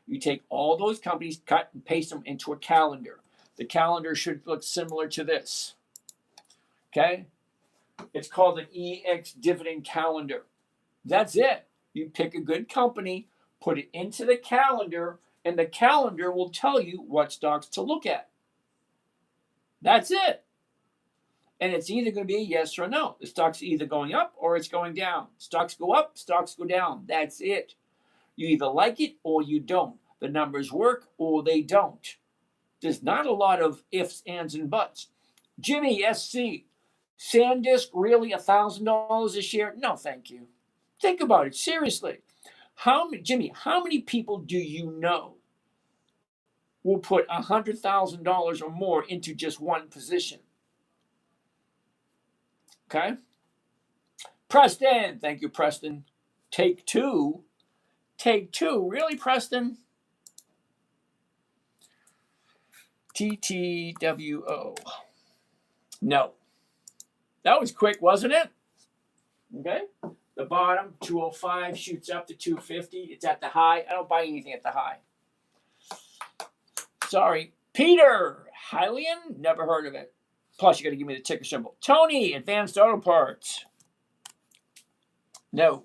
You take all those companies, cut and paste them into a calendar. The calendar should look similar to this. Okay? It's called an EX dividend calendar. That's it. You pick a good company, put it into the calendar, and the calendar will tell you what stocks to look at. That's it. And it's either going to be a yes or a no. The stock's either going up or it's going down. Stocks go up, stocks go down. That's it. You either like it or you don't. The numbers work or they don't. There's not a lot of ifs, ands, and buts. Jimmy SC, SanDisk really $1,000 a share? No, thank you. Think about it seriously. Jimmy, how many people do you know will put $100,000 or more into just one position? Okay. Preston, thank you, Preston. Take two. Really, Preston? TTWO. No. That was quick, wasn't it? Okay. The bottom, 205, shoots up to 250. It's at the high. I don't buy anything at the high. Sorry. Peter Hylian, never heard of it. Plus, you got to give me the ticker symbol. Tony, Advanced Auto Parts. No.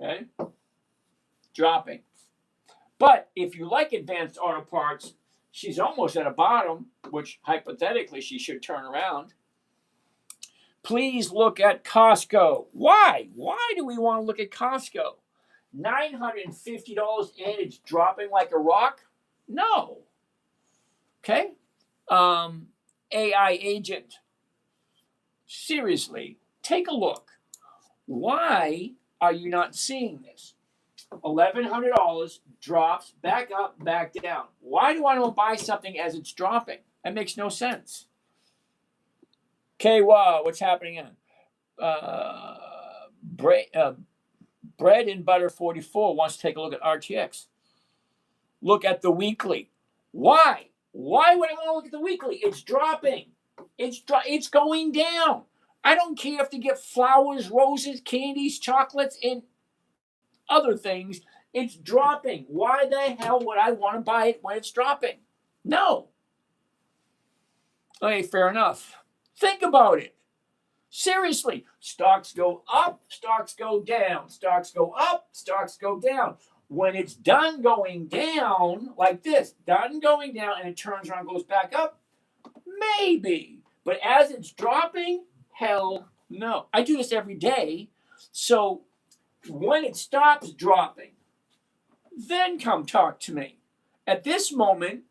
Okay. dropping. But if you like Advanced Auto Parts, she's almost at a bottom, which hypothetically she should turn around. Please look at Costco. Why? Why do we want to look at Costco? $950 and it's dropping like a rock? No. Okay. AI agent. Seriously, take a look. Why are you not seeing this? $1,100 drops back up, back down. Why do I not buy something as it's dropping? That makes no sense. Okay, wow, what's happening on? Bread and Butter 44 wants to take a look at RTX. Look at the weekly. Why? Why would I want to look at the weekly? It's dropping. It's going down. I don't care if they get flowers, roses, candies, chocolates, and other things. It's dropping. Why the hell would I want to buy it when it's dropping? No. Okay, fair enough. Think about it. Seriously, stocks go up, stocks go down, stocks go up, stocks go down. When it's done going down, like this, done going down, and it turns around and goes back up, maybe. But as it's dropping, hell no. I do this every day. So when it stops dropping, then come talk to me. At this moment,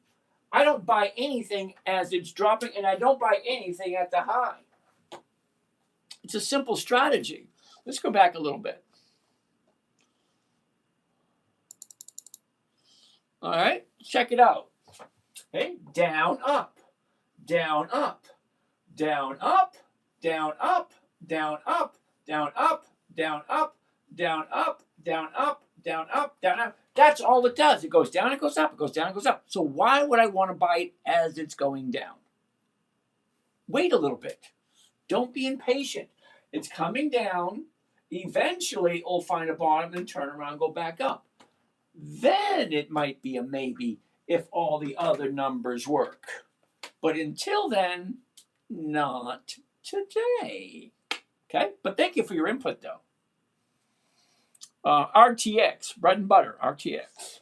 I don't buy anything as it's dropping, and I don't buy anything at the high. It's a simple strategy. Let's go back a little bit. All right, check it out. Okay, down, up, down, up, down, up, down, up, down, up, down, up, down, up, down, up, down, up, down, up, down, up. That's all it does. It goes down, it goes up, it goes down, it goes up. So why would I want to buy it as it's going down? Wait a little bit. Don't be impatient. It's coming down. Eventually, it'll find a bottom and turn around and go back up. Then it might be a maybe if all the other numbers work. But until then, not today. Okay? But thank you for your input, though. RTX, bread and butter, RTX.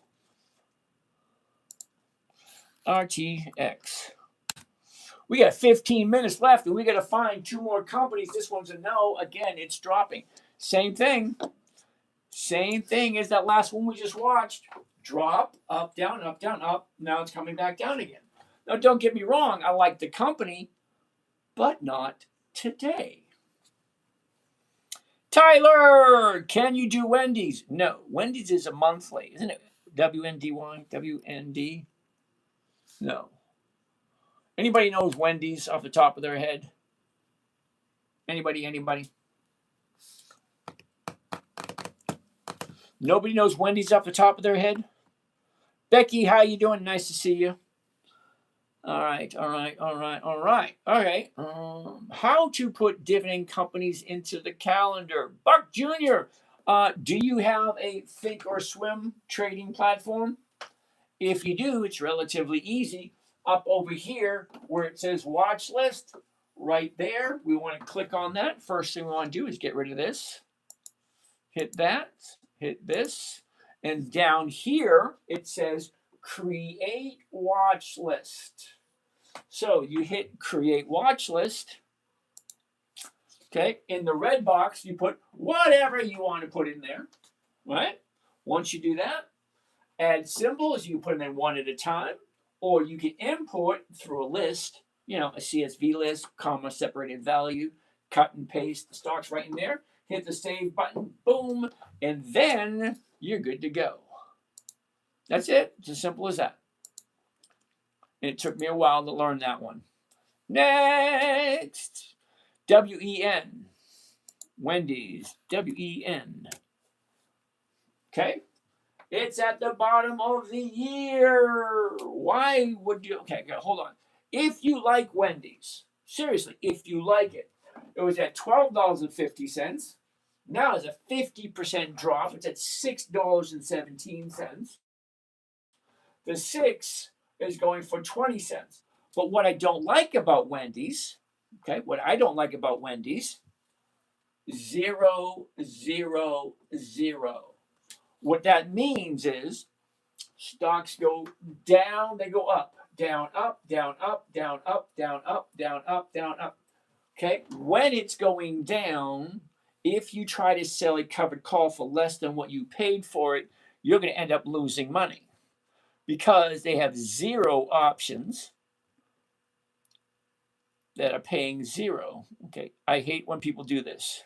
RTX. We got 15 minutes left, and we got to find two more companies. This one's a no. Again, it's dropping. Same thing. Same thing as that last one we just watched. Drop, up, down, up, down, up. Now it's coming back down again. Now, don't get me wrong. I like the company, but not today. Tyler, can you do Wendy's? No. Wendy's is a monthly. Isn't it WNDY? WND? No. Anybody knows Wendy's off the top of their head? Anybody? Nobody knows Wendy's off the top of their head? Becky, how you doing? Nice to see you. All right. Okay. How to put dividend companies into the calendar. Buck Jr., do you have a Think or Swim trading platform? If you do, it's relatively easy. Up over here where it says watch list, right there, we want to click on that. First thing we want to do is get rid of this. Hit that, hit this, and down here it says create watch list. So you hit create watch list. Okay, in the red box you put whatever you want to put in there, right? Once you do that, add symbols, you put them in one at a time. Or you can import through a list, a CSV list, comma, separated value, cut and paste the stocks right in there, hit the save button, boom, and then you're good to go. That's it. It's as simple as that. And it took me a while to learn that one. Next. WEN. Wendy's. WEN. Okay. It's at the bottom of the year. Why would you? Okay, hold on. If you like Wendy's, seriously, if you like it, it was at $12.50. Now it's a 50% drop. It's at $6.17. The 6 is going for 20 cents. But what I don't like about Wendy's, $0, $0, $0. What that means is stocks go down, they go up, down, up, down, up, down, up, down, up, down, up, down, up. Okay, when it's going down, if you try to sell a covered call for less than what you paid for it, you're going to end up losing money because they have zero options that are paying zero. Okay, I hate when people do this.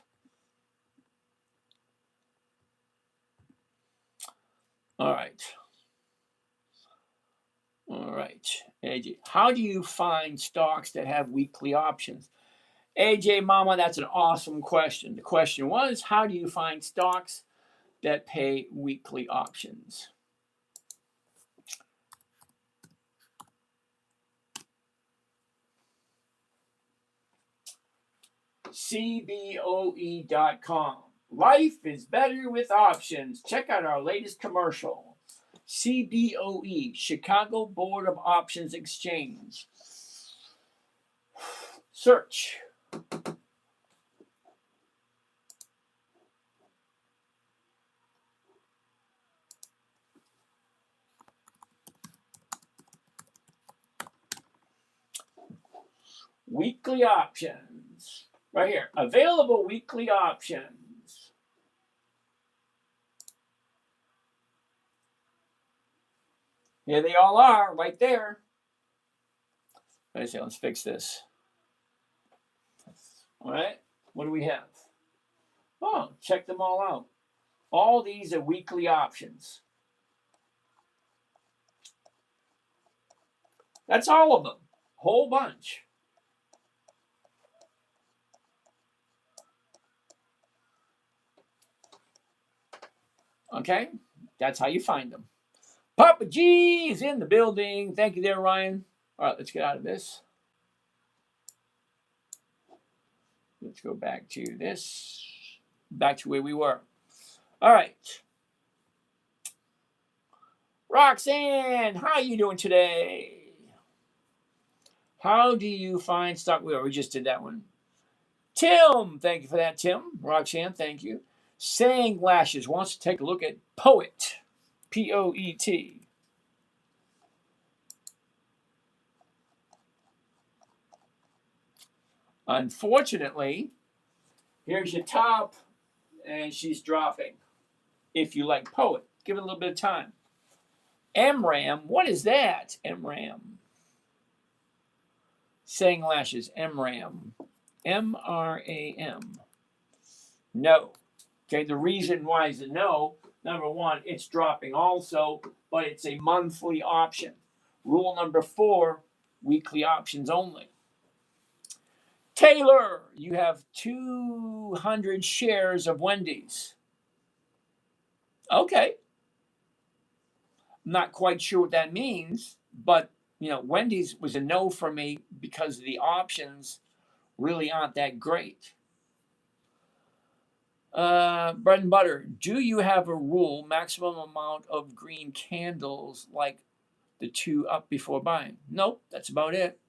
All right. All right, AJ. How do you find stocks that have weekly options? AJ Mama, that's an awesome question. The question was, how do you find stocks that pay weekly options? CBOE.com. Life is better with options. Check out our latest commercial. CBOE, Chicago Board of Options Exchange. Search. Weekly options. Right here. Available weekly options. Here they all are, right there. Let's fix this. All right. What do we have? Oh, check them all out. All these are weekly options. That's all of them. Whole bunch. Okay? That's how you find them. Papa G is in the building. Thank you there, Ryan. All right, let's get out of this. Let's go back to this. Back to where we were. All right. Roxanne, how are you doing today? How do you find stock? We just did that one. Tim, thank you for that, Tim. Roxanne, thank you. Sang Lashes wants to take a look at Poet. Poet. Unfortunately, here's your top, and she's dropping. If you like Poet, give it a little bit of time. MRAM, what is that? MRAM. Sang Lashes, MRAM. MRAM. No. Okay, the reason why is a no. Number one, it's dropping also, but it's a monthly option. Rule number 4, weekly options only. Taylor, you have 200 shares of Wendy's. Okay. I'm not quite sure what that means, but Wendy's was a no for me because the options really aren't that great. Bread and butter. Do you have a rule, maximum amount of green candles like the 2 up before buying? Nope, that's about it.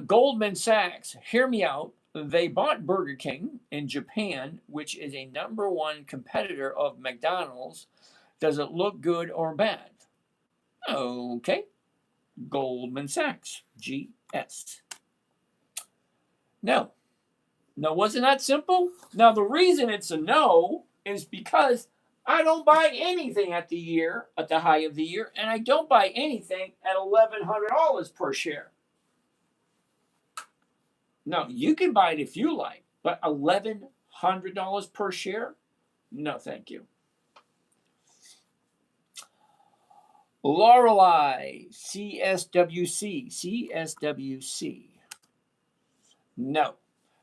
Goldman Sachs, hear me out. They bought Burger King in Japan, which is a number 1 competitor of McDonald's. Does it look good or bad? Okay. Goldman Sachs, GS. No. No, wasn't that simple? Now, the reason it's a no is because I don't buy anything at the high of the year, and I don't buy anything at $1,100 per share. No, you can buy it if you like, but $1,100 per share? No, thank you. Lorelei, CSWC. No.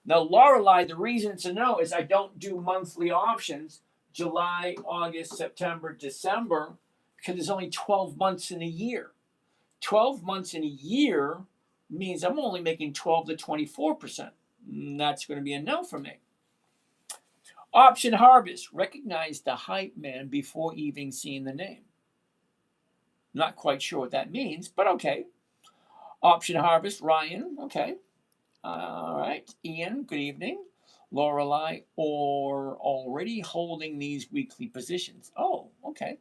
Now, Lorelei, the reason it's a no is I don't do monthly options, July, August, September, December, because there's only 12 months in a year. 12 months in a year means I'm only making 12 to 24%. That's going to be a no for me. Option Harvest, recognize the hype man before even seeing the name. Not quite sure what that means, but okay. Option Harvest, Ryan, okay. All right. Ian, good evening. Lorelei, or already holding these weekly positions? Oh, okay.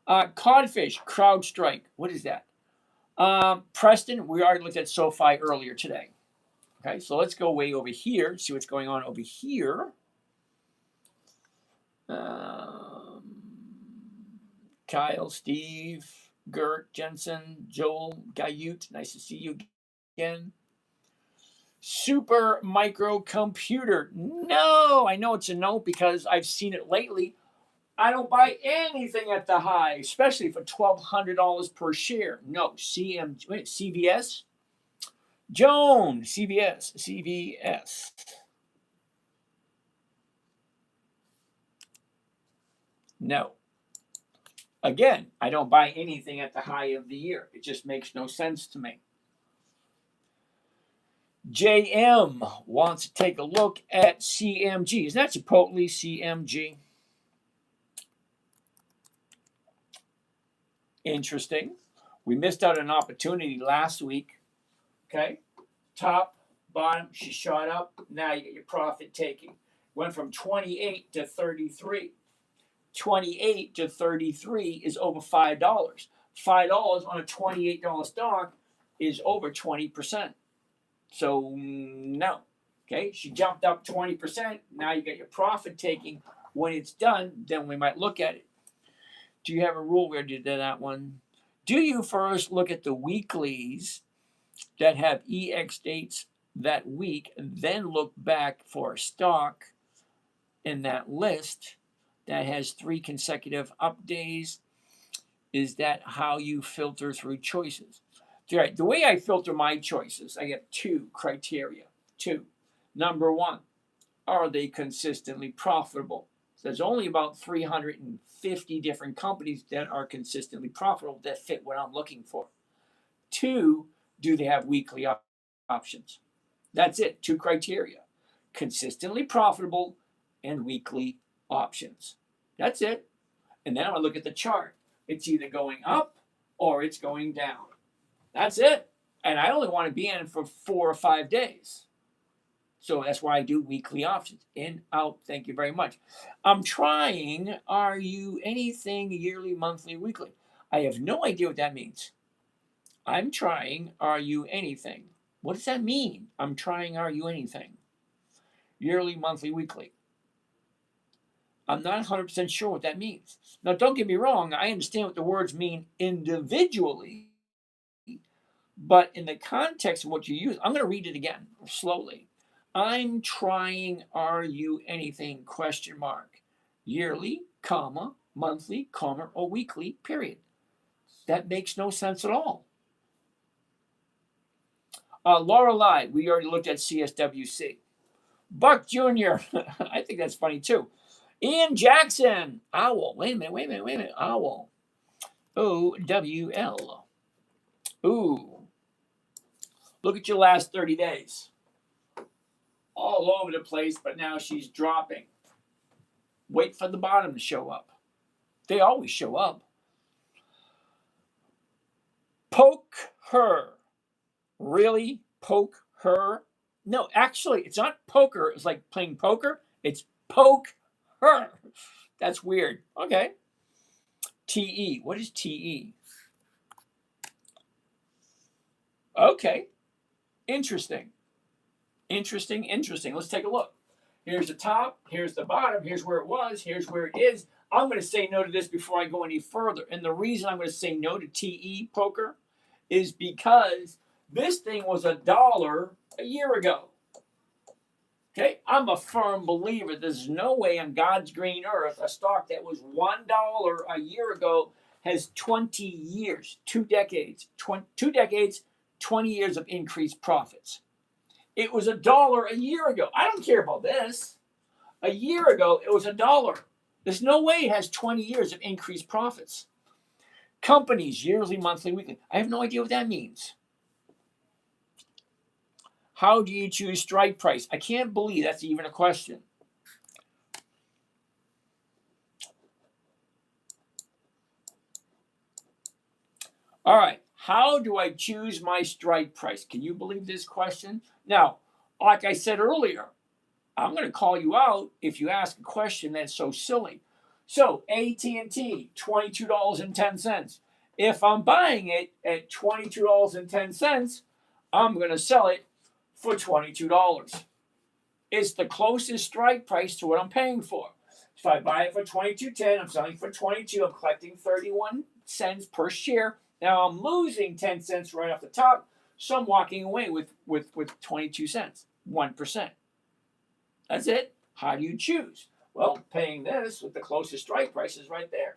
Codfish, CrowdStrike. What is that? Preston, we already looked at SoFi earlier today. Okay, so let's go way over here, see what's going on over here. Kyle, Steve, Gert, Jensen, Joel, Gayut, nice to see you again. Super microcomputer. No, I know it's a no because I've seen it lately. I don't buy anything at the high, especially for $1,200 per share. No, CVS? Joan, CVS. No. Again, I don't buy anything at the high of the year. It just makes no sense to me. JM wants to take a look at CMG. Isn't that Chipotle CMG? Interesting. We missed out an opportunity last week. Okay. Top, bottom, she shot up. Now you get your profit taking. Went from 28 to 33. 28 to 33 is over $5. $5 on a $28 stock is over 20%. So no. Okay, she jumped up 20%. Now you got your profit taking. When it's done, then we might look at it. Do you have a rule where you did that one? Do you first look at the weeklies that have EX dates that week, then look back for a stock in that list that has 3 consecutive up days? Is that how you filter through choices? All right, the way I filter my choices, I have 2 criteria. 2. Number 1, are they consistently profitable? So there's only about 350 different companies that are consistently profitable that fit what I'm looking for. 2, do they have weekly options? That's it, 2 criteria. Consistently profitable and weekly options. That's it. And then I'm going to look at the chart. It's either going up or it's going down. That's it. And I only want to be in for 4 or 5 days. So that's why I do weekly options. In, out, thank you very much. I'm trying, are you anything yearly, monthly, weekly? I have no idea what that means. I'm trying, are you anything? What does that mean? I'm trying, are you anything? Yearly, monthly, weekly. I'm not 100% sure what that means. Now, don't get me wrong. I understand what the words mean individually. But in the context of what you use, I'm going to read it again slowly. I'm trying, are you anything, question mark. Yearly, comma, monthly, comma, or weekly, period. That makes no sense at all. Lorelei, we already looked at CSWC. Buck Jr., I think that's funny too. Ian Jackson, Owl. Wait a minute. Owl. OWL. Ooh. Look at your last 30 days. All over the place, but now she's dropping. Wait for the bottom to show up. They always show up. Poke her. Really? Poke her? No, actually, it's not poker. It's like playing poker. It's poke her. That's weird. Okay. TE. What is TE? Okay. Interesting. Let's take a look. Here's the top. Here's the bottom. Here's where it was. Here's where it is. I'm going to say no to this before I go any further. And the reason I'm going to say no to TE poker is because this thing was $1 a year ago. Okay, I'm a firm believer there's no way on God's green earth a stock that was $1 a year ago has 20 years, 2 decades, 20 years of increased profits. It was $1 a year ago. I don't care about this. A year ago, it was $1. There's no way it has 20 years of increased profits. Companies, yearly, monthly, weekly. I have no idea what that means. How do you choose strike price? I can't believe that's even a question. All right. How do I choose my strike price? Can you believe this question? Now, like I said earlier, I'm going to call you out if you ask a question that's so silly. So AT&T, $22.10. If I'm buying it at $22.10, I'm going to sell it for $22. It's the closest strike price to what I'm paying for. If I buy it for $22.10, I'm selling for $22. I'm collecting 31 cents per share. Now I'm losing 10 cents right off the top, so I'm walking away with 22 cents, 1%. That's it. How do you choose? Well, paying this with the closest strike price is right there.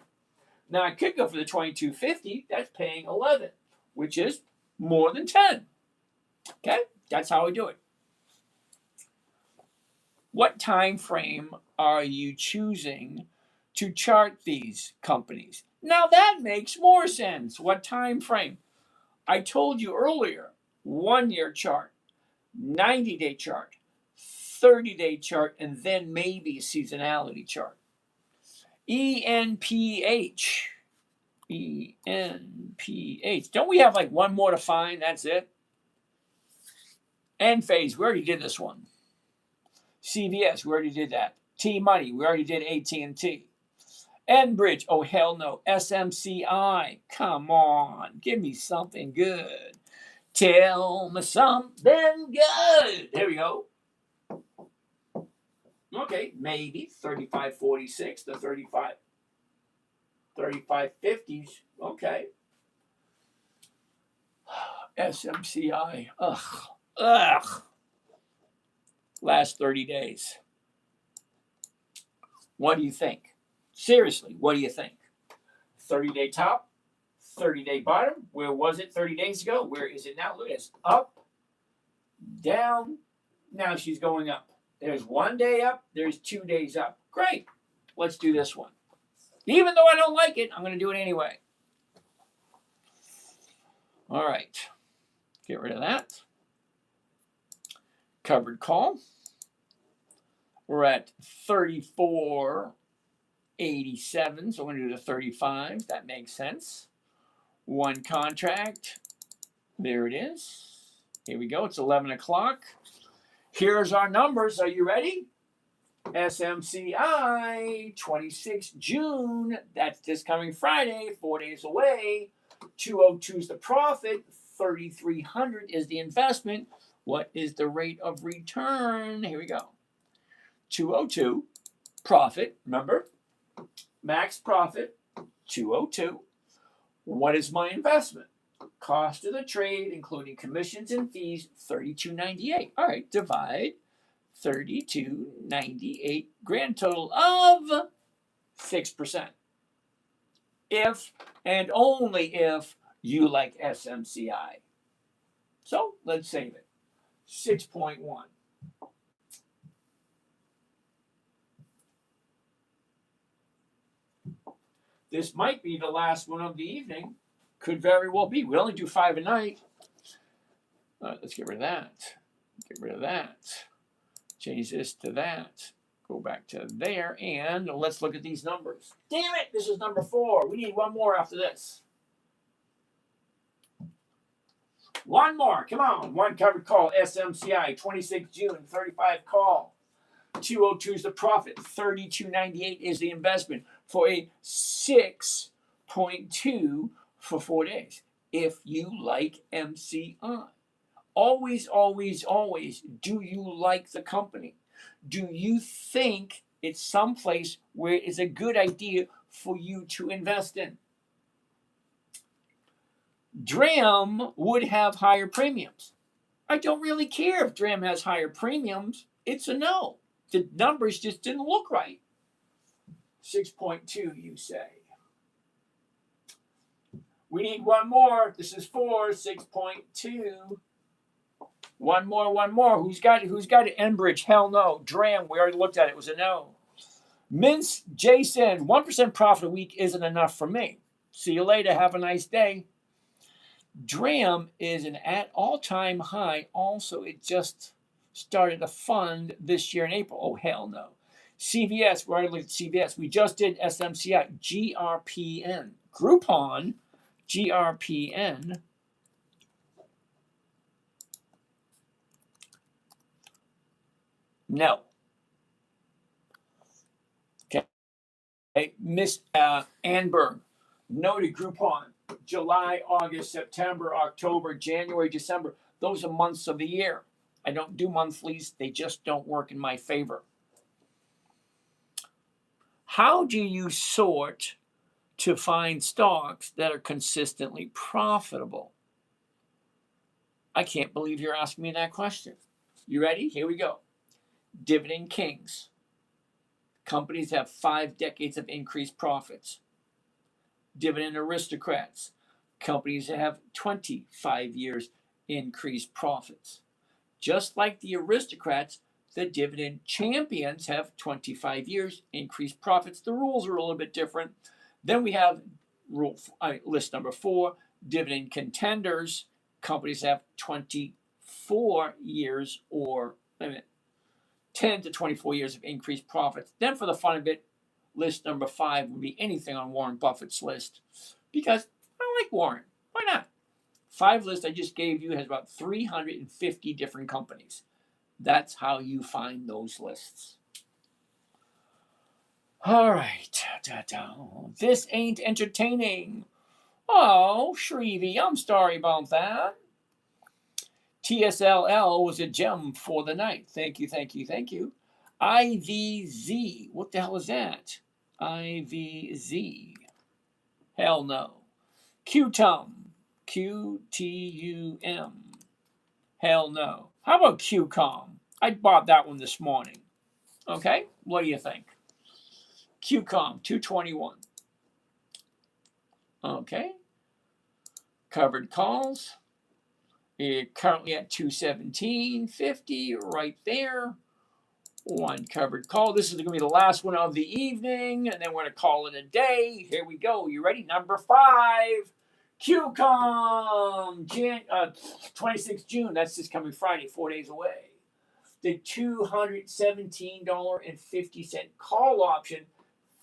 Now I could go for the $22.50. That's paying 11, which is more than 10. Okay, that's how we do it. What time frame are you choosing to chart these companies? Now that makes more sense. What time frame? I told you earlier, 1 year chart, 90-day chart, 30-day chart, and then maybe a seasonality chart. ENPH. ENPH. Don't we have like one more to find? That's it. End phase. We already did this one. CVS. We already did that. T-Money. We already did AT&T. Enbridge. Oh, hell no. SMCI. Come on. Give me something good. Tell me something good. There we go. Okay, maybe 35.46 to 35.50s. Okay. SMCI. Ugh. Last 30 days. What do you think? Seriously, what do you think? 30-day top, 30-day bottom. Where was it 30 days ago? Where is it now? Look at this. Up, down. Now she's going up. There's 1 day up. There's 2 days up. Great. Let's do this one. Even though I don't like it, I'm going to do it anyway. All right. Get rid of that. Covered call. We're at 34.87, so I'm going to do the 35. That makes sense. One contract. There it is. Here we go. It's 11 o'clock. Here's our numbers. Are you ready? SMCI, 26 June. That's this coming Friday, 4 days away. 202 is the profit. 3,300 is the investment. What is the rate of return? Here we go. 202, profit, remember? Max profit, 202. What is my investment? Cost of the trade, including commissions and fees, $32.98. All right, divide $32.98, grand total of 6%. If and only if you like SMCI. So let's save it. 6.1. This might be the last one of the evening. Could very well be. We only do 5 a night. Let's get rid of that. Get rid of that. Change this to that. Go back to there. And let's look at these numbers. Damn it, this is number 4. We need one more after this. One more. Come on. One covered call. SMCI, 26 June, 35 call. 202 is the profit. 32.98 is the investment for a 6.2 for 4 days. If you like MCI, always, always, always, do you like the company? Do you think it's someplace where it's a good idea for you to invest in? DRAM would have higher premiums. I don't really care if DRAM has higher premiums. It's a no. The numbers just didn't look right. 6.2, you say. We need one more. This is 4, 6.2. One more. Who's got it? Enbridge? Hell no. DRAM, we already looked at it. It was a no. Mince, Jason, 1% profit a week isn't enough for me. See you later. Have a nice day. DRAM is an at all-time high. Also, it just started a fund this year in April. Oh, hell no. CVS, we already looked at CVS. We just did SMCI, GRPN. Groupon, GRPN. No. Hey, Miss Anberg, noted Groupon, July, August, September, October, January, December. Those are months of the year. I don't do monthlies. They just don't work in my favor. How do you sort to find stocks that are consistently profitable? I can't believe you're asking me that question. You ready? Here we go. Dividend kings. Companies have 5 decades of increased profits. Dividend aristocrats. Companies that have 25 years increased profits. Just like the aristocrats, the dividend champions have 25 years increased profits. The rules are a little bit different. Then we have list number 4, dividend contenders. Companies have 24 years or 10 to 24 years of increased profits. Then for the fun of it, list number 5 would be anything on Warren Buffett's list because I like Warren. Why not? 5 list I just gave you has about 350 different companies. That's how you find those lists. All right. This ain't entertaining. Oh, Shrevey, I'm sorry about that. TSLL was a gem for the night. Thank you, thank you, thank you. IVZ. What the hell is that? IVZ. Hell no. QTUM. QTUM. Hell no. How about QCOM? I bought that one this morning. Okay, what do you think? QCOM 221. Okay. Covered calls. It currently at 217.50 right there. One covered call. This is going to be the last one of the evening, and then we're going to call it a day. Here we go. You ready? Number 5. QCOM, 26th June. That's this coming Friday, 4 days away. The $217.50 call option.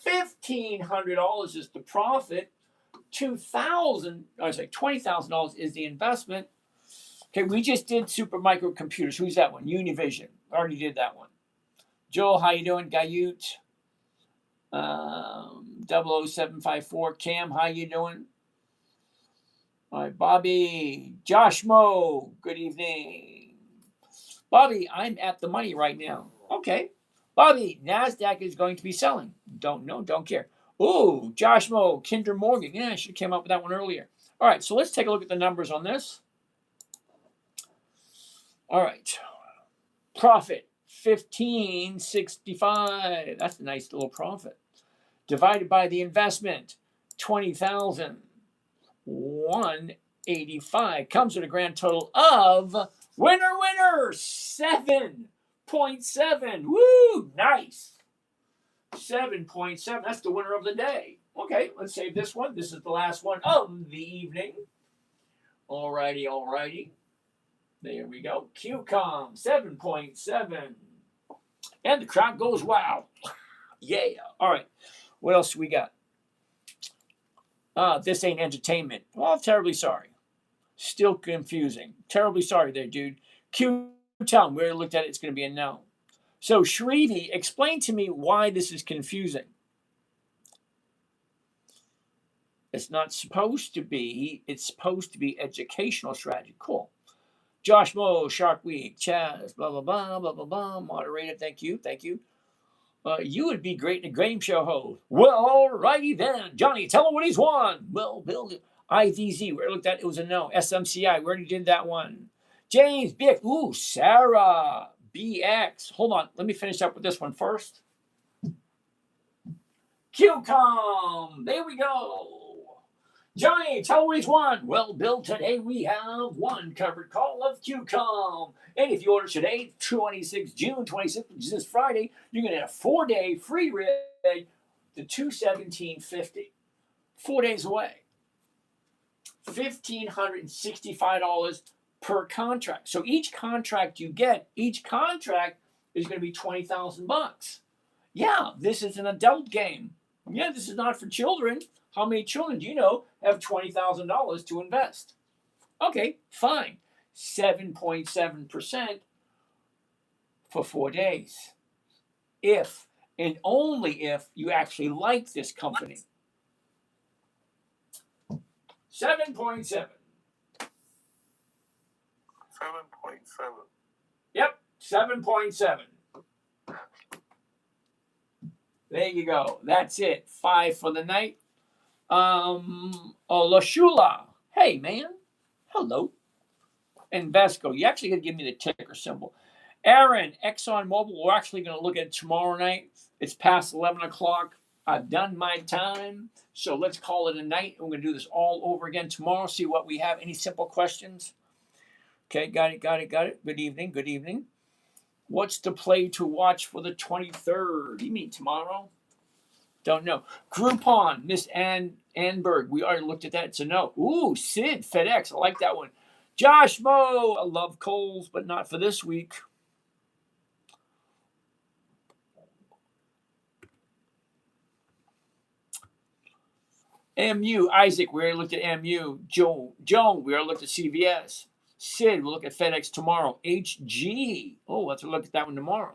$1,500 is the profit. $20,000 is the investment. Okay, we just did Super Microcomputers. Who's that one? Univision. Already did that one. Joel, how you doing? Gayut. 00754. Cam, how you doing? All right, Bobby. Josh Mo, good evening. Bobby, I'm at the money right now. Okay. Bobby, NASDAQ is going to be selling. Don't know, don't care. Ooh, Josh Mo, Kinder Morgan. Yeah, I should have came up with that one earlier. All right, so let's take a look at the numbers on this. All right. Profit, $15.65. That's a nice little profit. Divided by the investment, $20,185. Comes with a grand total of winner, 7.7. Woo, nice. 7.7. That's the winner of the day. Okay, let's save this one. This is the last one of the evening. All righty. There we go. QCOM 7.7. And the crowd goes wow. Yeah. All right. What else we got? This ain't entertainment. Well, terribly sorry. Still confusing. Terribly sorry there, dude. QTUM, we already looked at it. It's going to be a no. So, Shrevey, explain to me why this is confusing. It's not supposed to be. It's supposed to be educational strategy. Cool. Josh Mo, Shark Week, Chaz, blah, blah, blah, blah, blah, blah. Moderator, thank you. You would be great in a game show host. Well, righty then. Johnny, tell him what he's won. Well, Bill, IVZ, we looked at it was a no. SMCI, we already did that one. James, Bick, ooh, Sarah, BX. Hold on, let me finish up with this one first. QCOM, there we go. Johnny, tell him what he's won. Well, Bill, today we have one covered call of QCOM. And if you order today, 26 June 26th, which is this Friday, you're going to get a 4-day free rig to $217.50. 4 days away. $1,565 per contract. So each contract you get, each contract is going to be $20,000. Yeah, this is an adult game. Yeah, this is not for children. How many children do you know have $20,000 to invest? Okay, fine. 7.7% for 4 days. If and only if you actually like this company. 7.7. 7.7. Yep, 7.7. There you go. That's it. 5 for the night. Lashula. Hey, man. Hello. And Vesco. You actually got to give me the ticker symbol. Aaron, ExxonMobil. We're actually going to look at it tomorrow night. It's past 11 o'clock. I've done my time. So let's call it a night. We're going to do this all over again tomorrow. See what we have. Any simple questions? Okay, got it. Good evening. What's the play to watch for the 23rd? You mean tomorrow? Don't know. Groupon, Miss Anberg. We already looked at that. It's a no. Ooh, Sid, FedEx. I like that one. Josh Mo. I love Kohl's, but not for this week. MU, Isaac. We already looked at MU. Joan, we already looked at CVS. Sid, we'll look at FedEx tomorrow. HG. Oh, let's look at that one tomorrow.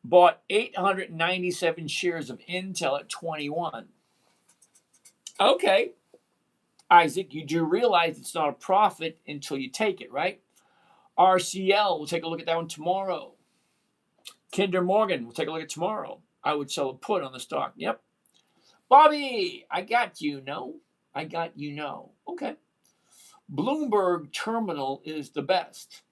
Bought 897 shares of Intel at 21. Okay. Isaac, you do realize it's not a profit until you take it, right? RCL, we'll take a look at that one tomorrow. Kinder Morgan, we'll take a look at tomorrow. I would sell a put on the stock. Yep. Bobby, I got you, no? Okay. Bloomberg Terminal is the best.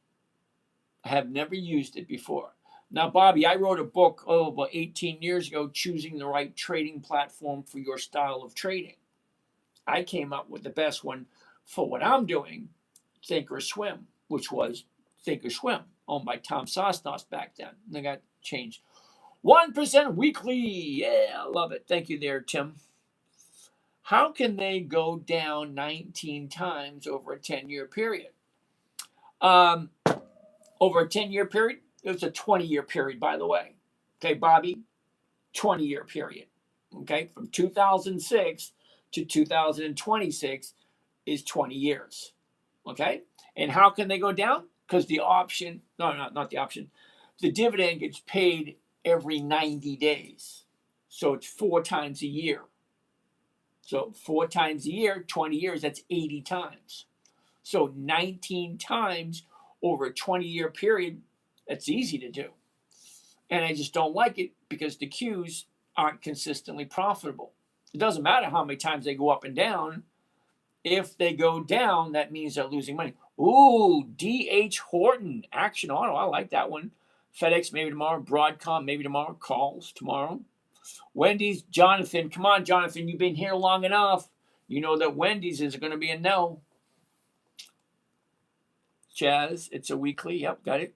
I have never used it before. Now, Bobby, I wrote a book about 18 years ago, Choosing the Right Trading Platform for Your Style of Trading. I came up with the best one for what I'm doing, Thinkorswim, which was Thinkorswim, owned by Tom Sosnos back then. They got changed. 1% weekly. Yeah, I love it. Thank you there, Tim. How can they go down 19 times over a 10-year period? Over a 10-year period? It was a 20-year period, by the way. Okay, Bobby? 20-year period. Okay, from 2006 to 2026 is 20 years. Okay, and how can they go down? Because the option, not the option, the dividend gets paid every 90 days. So it's 4 times a year. So 4 times a year, 20 years, that's 80 times. So 19 times over a 20-year period, that's easy to do. And I just don't like it because the Qs aren't consistently profitable. It doesn't matter how many times they go up and down. If they go down, that means they're losing money. Ooh, D.H. Horton, Action Auto. I like that one. FedEx, maybe tomorrow. Broadcom, maybe tomorrow. Calls tomorrow. Wendy's, Jonathan. Come on, Jonathan. You've been here long enough. You know that Wendy's is going to be a no. Chaz, it's a weekly. Yep, got it.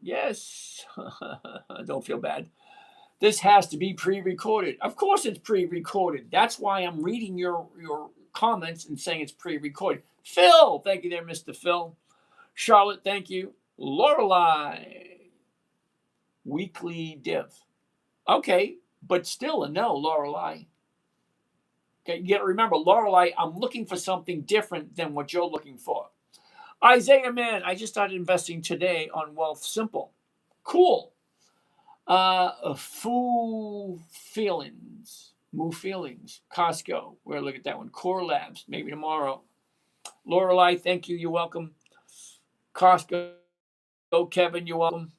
Yes. Don't feel bad. This has to be pre-recorded. Of course it's pre-recorded. That's why I'm reading your comments and saying it's pre-recorded. Phil, thank you there, Mr. Phil. Charlotte, thank you. Lorelei, weekly div. Okay, but still a no, Lorelei. Okay, you got to remember, Lorelei, I'm looking for something different than what you're looking for. Isaiah, man, I just started investing today on Wealth Simple. Cool. Moo Feelings, Costco. We're gonna look at that one. Core Labs, maybe tomorrow. Lorelei, thank you. You're welcome. Costco, Kevin, you're welcome.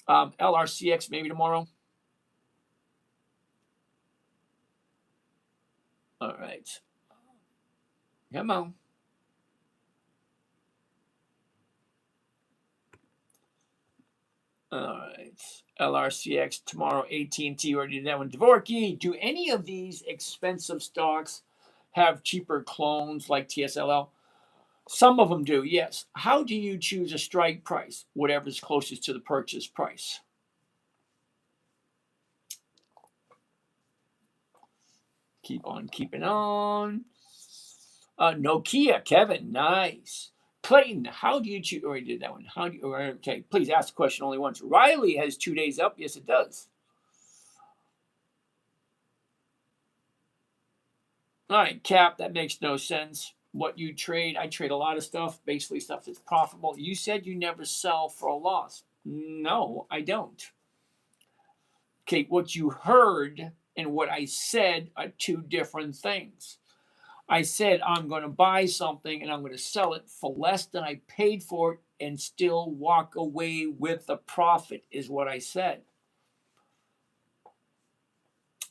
LRCX, maybe tomorrow. All right. Come on. All right. LRCX tomorrow. AT&T already did that one. Dvorky, do any of these expensive stocks have cheaper clones like TSLL? Some of them do, yes. How do you choose a strike price? Whatever's closest to the purchase price. Keep on keeping on. Nokia, Kevin, nice. Clayton, how do you choose? Already did that one. Okay, please ask the question only once. Riley has 2 days up. Yes, it does. All right, Cap, that makes no sense. What you trade, I trade a lot of stuff, basically stuff that's profitable. You said you never sell for a loss. No, I don't. Okay, what you heard and what I said are two different things. I said I'm going to buy something and I'm going to sell it for less than I paid for it and still walk away with a profit, is what I said.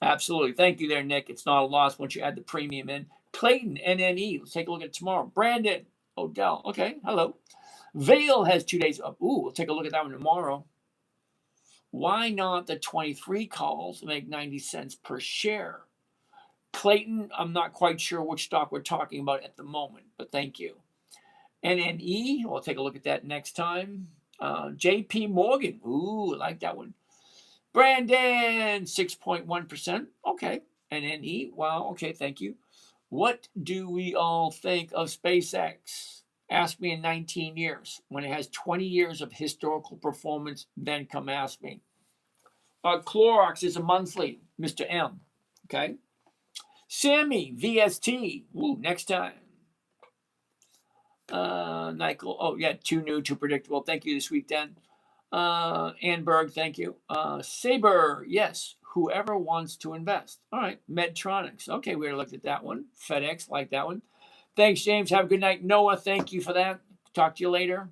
Absolutely. Thank you there, Nick. It's not a loss once you add the premium in. Clayton, NNE. Let's take a look at it tomorrow. Brandon, Odell. Okay, hello. Vale has 2 days up. Ooh, we'll take a look at that one tomorrow. Why not the 23 calls make 90 cents per share? Clayton, I'm not quite sure which stock we're talking about at the moment, but thank you. NNE, we'll take a look at that next time. JP Morgan, ooh, I like that one. Brandon, 6.1%. Okay. NNE, wow, okay, thank you. What do we all think of SpaceX? Ask me in 19 years. When it has 20 years of historical performance, then come ask me. Clorox is a monthly, Mr. M. Okay. Sammy, VST. Ooh, next time. Nickel. Oh, yeah, too new, too predictable. Thank you this week, then. Anberg, thank you. Saber, yes. Whoever wants to invest. All right. Medtronics. Okay, we already looked at that one. FedEx, like that one. Thanks, James. Have a good night. Noah, thank you for that. Talk to you later.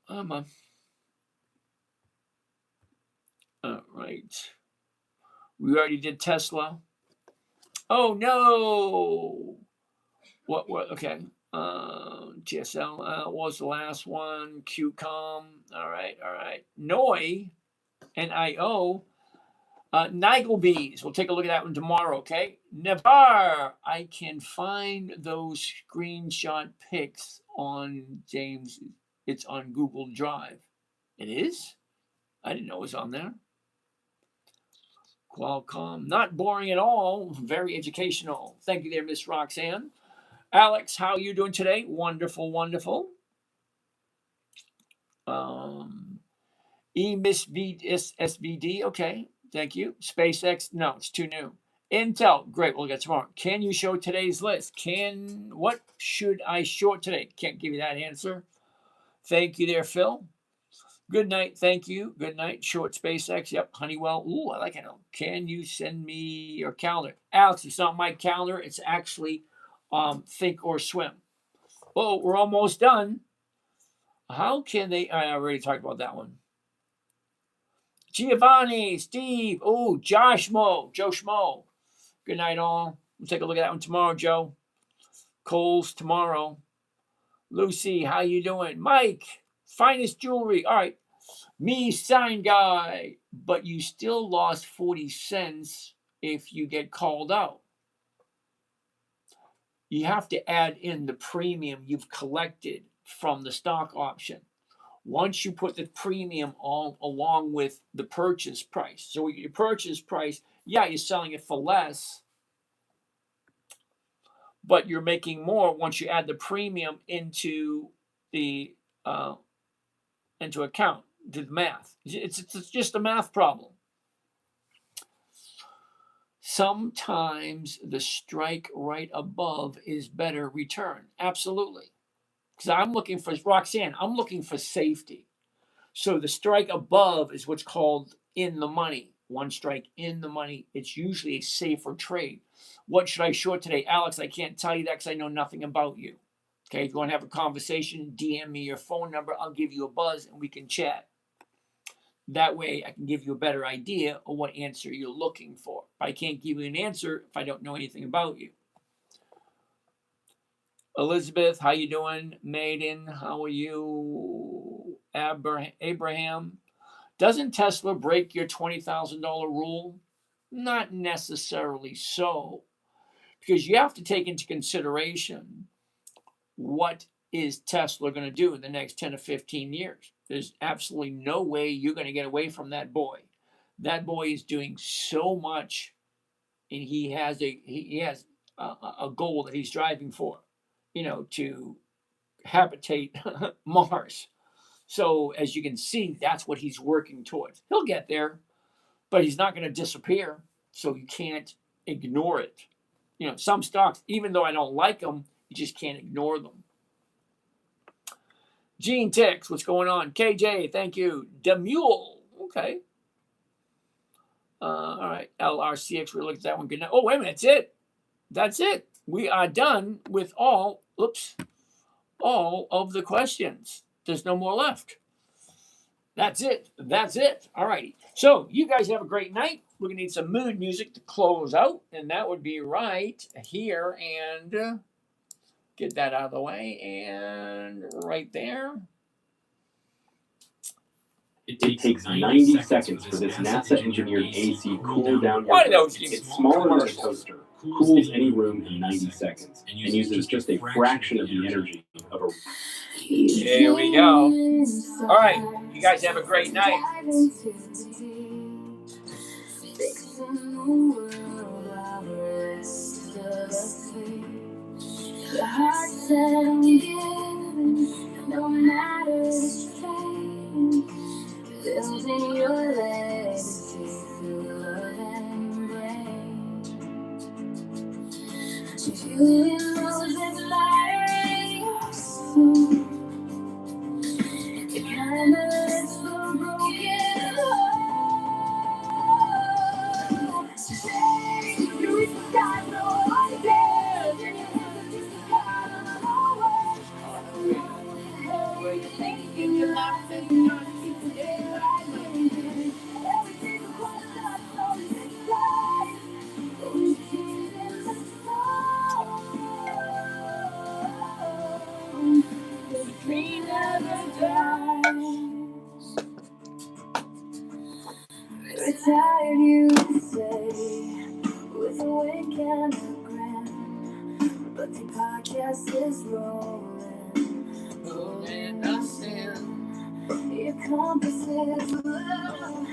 Come on. All right. We already did Tesla. Oh, no. What? Okay. TSL what was the last one? QCOM. All right. NOI, NIO. Nigelbees. We'll take a look at that one tomorrow, okay? Navar. I can find those screenshot pics on James. It's on Google Drive. It is? I didn't know it was on there. Qualcomm. Not boring at all. Very educational. Thank you there, Miss Roxanne. Alex, how are you doing today? Wonderful, wonderful. SVD, okay. Thank you. SpaceX, no, it's too new. Intel, great. We'll get tomorrow. Can you show today's list? What should I short today? Can't give you that answer. Thank you there, Phil. Good night. Thank you. Good night. Short SpaceX. Yep. Honeywell. Ooh, I like it. Can you send me your calendar? Alex, it's not my calendar. It's actually Think or Swim. Oh, we're almost done. How can they? I already talked about that one. Giovanni, Steve, Joe Schmo. Good night, all. We'll take a look at that one tomorrow, Joe. Coles tomorrow. Lucy, how you doing? Mike, finest jewelry. All right. Me, sign guy. But you still lost 40 cents if you get called out. You have to add in the premium you've collected from the stock option. Once you put the premium all along with the purchase price. So your purchase price, yeah, you're selling it for less, but you're making more once you add the premium into the into account, to the math. It's just a math problem. Sometimes the strike right above is better return. Absolutely. Because I'm looking for, Roxanne, I'm looking for safety. So the strike above is what's called in the money. One strike in the money. It's usually a safer trade. What should I short today? Alex, I can't tell you that because I know nothing about you. Okay, if you want to have a conversation, DM me your phone number. I'll give you a buzz and we can chat. That way I can give you a better idea of what answer you're looking for. I can't give you an answer if I don't know anything about you. Elizabeth, how you doing? Maiden, how are you? Abraham, doesn't Tesla break your $20,000 rule? Not necessarily so, because you have to take into consideration what is Tesla going to do in the next 10 to 15 years. There's absolutely no way you're going to get away from that boy. That boy is doing so much, and he has a goal that he's driving for, to habitate Mars. So as you can see, that's what he's working towards. He'll get there, but he's not going to disappear. So you can't ignore it. Some stocks, even though I don't like them, you just can't ignore them. Gene Tix, what's going on? KJ, thank you. Demule, okay. All right, LRCX, we looked at that one. Good night. Oh, wait a minute, that's it. That's it. We are done with all of the questions. There's no more left. That's it. That's it. All righty. So you guys have a great night. We're going to need some mood music to close out, and that would be right here. And get that out of the way. And right there. It takes 90 seconds for this NASA-engineered AC cool down your room. It's smaller than a toaster, cools any room in 90 seconds, and uses just a fraction of the energy of a... Here we go. All right. You guys have a great night. The heart that I'm giving, no matter the strain, building your legacy through love and rain. You know that light your soul, the kind that lets the broken heart. Say you reach the sky, no one dares, and you have to God on the way. Where you think your life is not keep the daylight moving. Everything's a question I know is inside. We see it in the stars. The dream never dies. Retired, you say, with a wink and a grin, but the podcast is rolling us in. Your compass is low.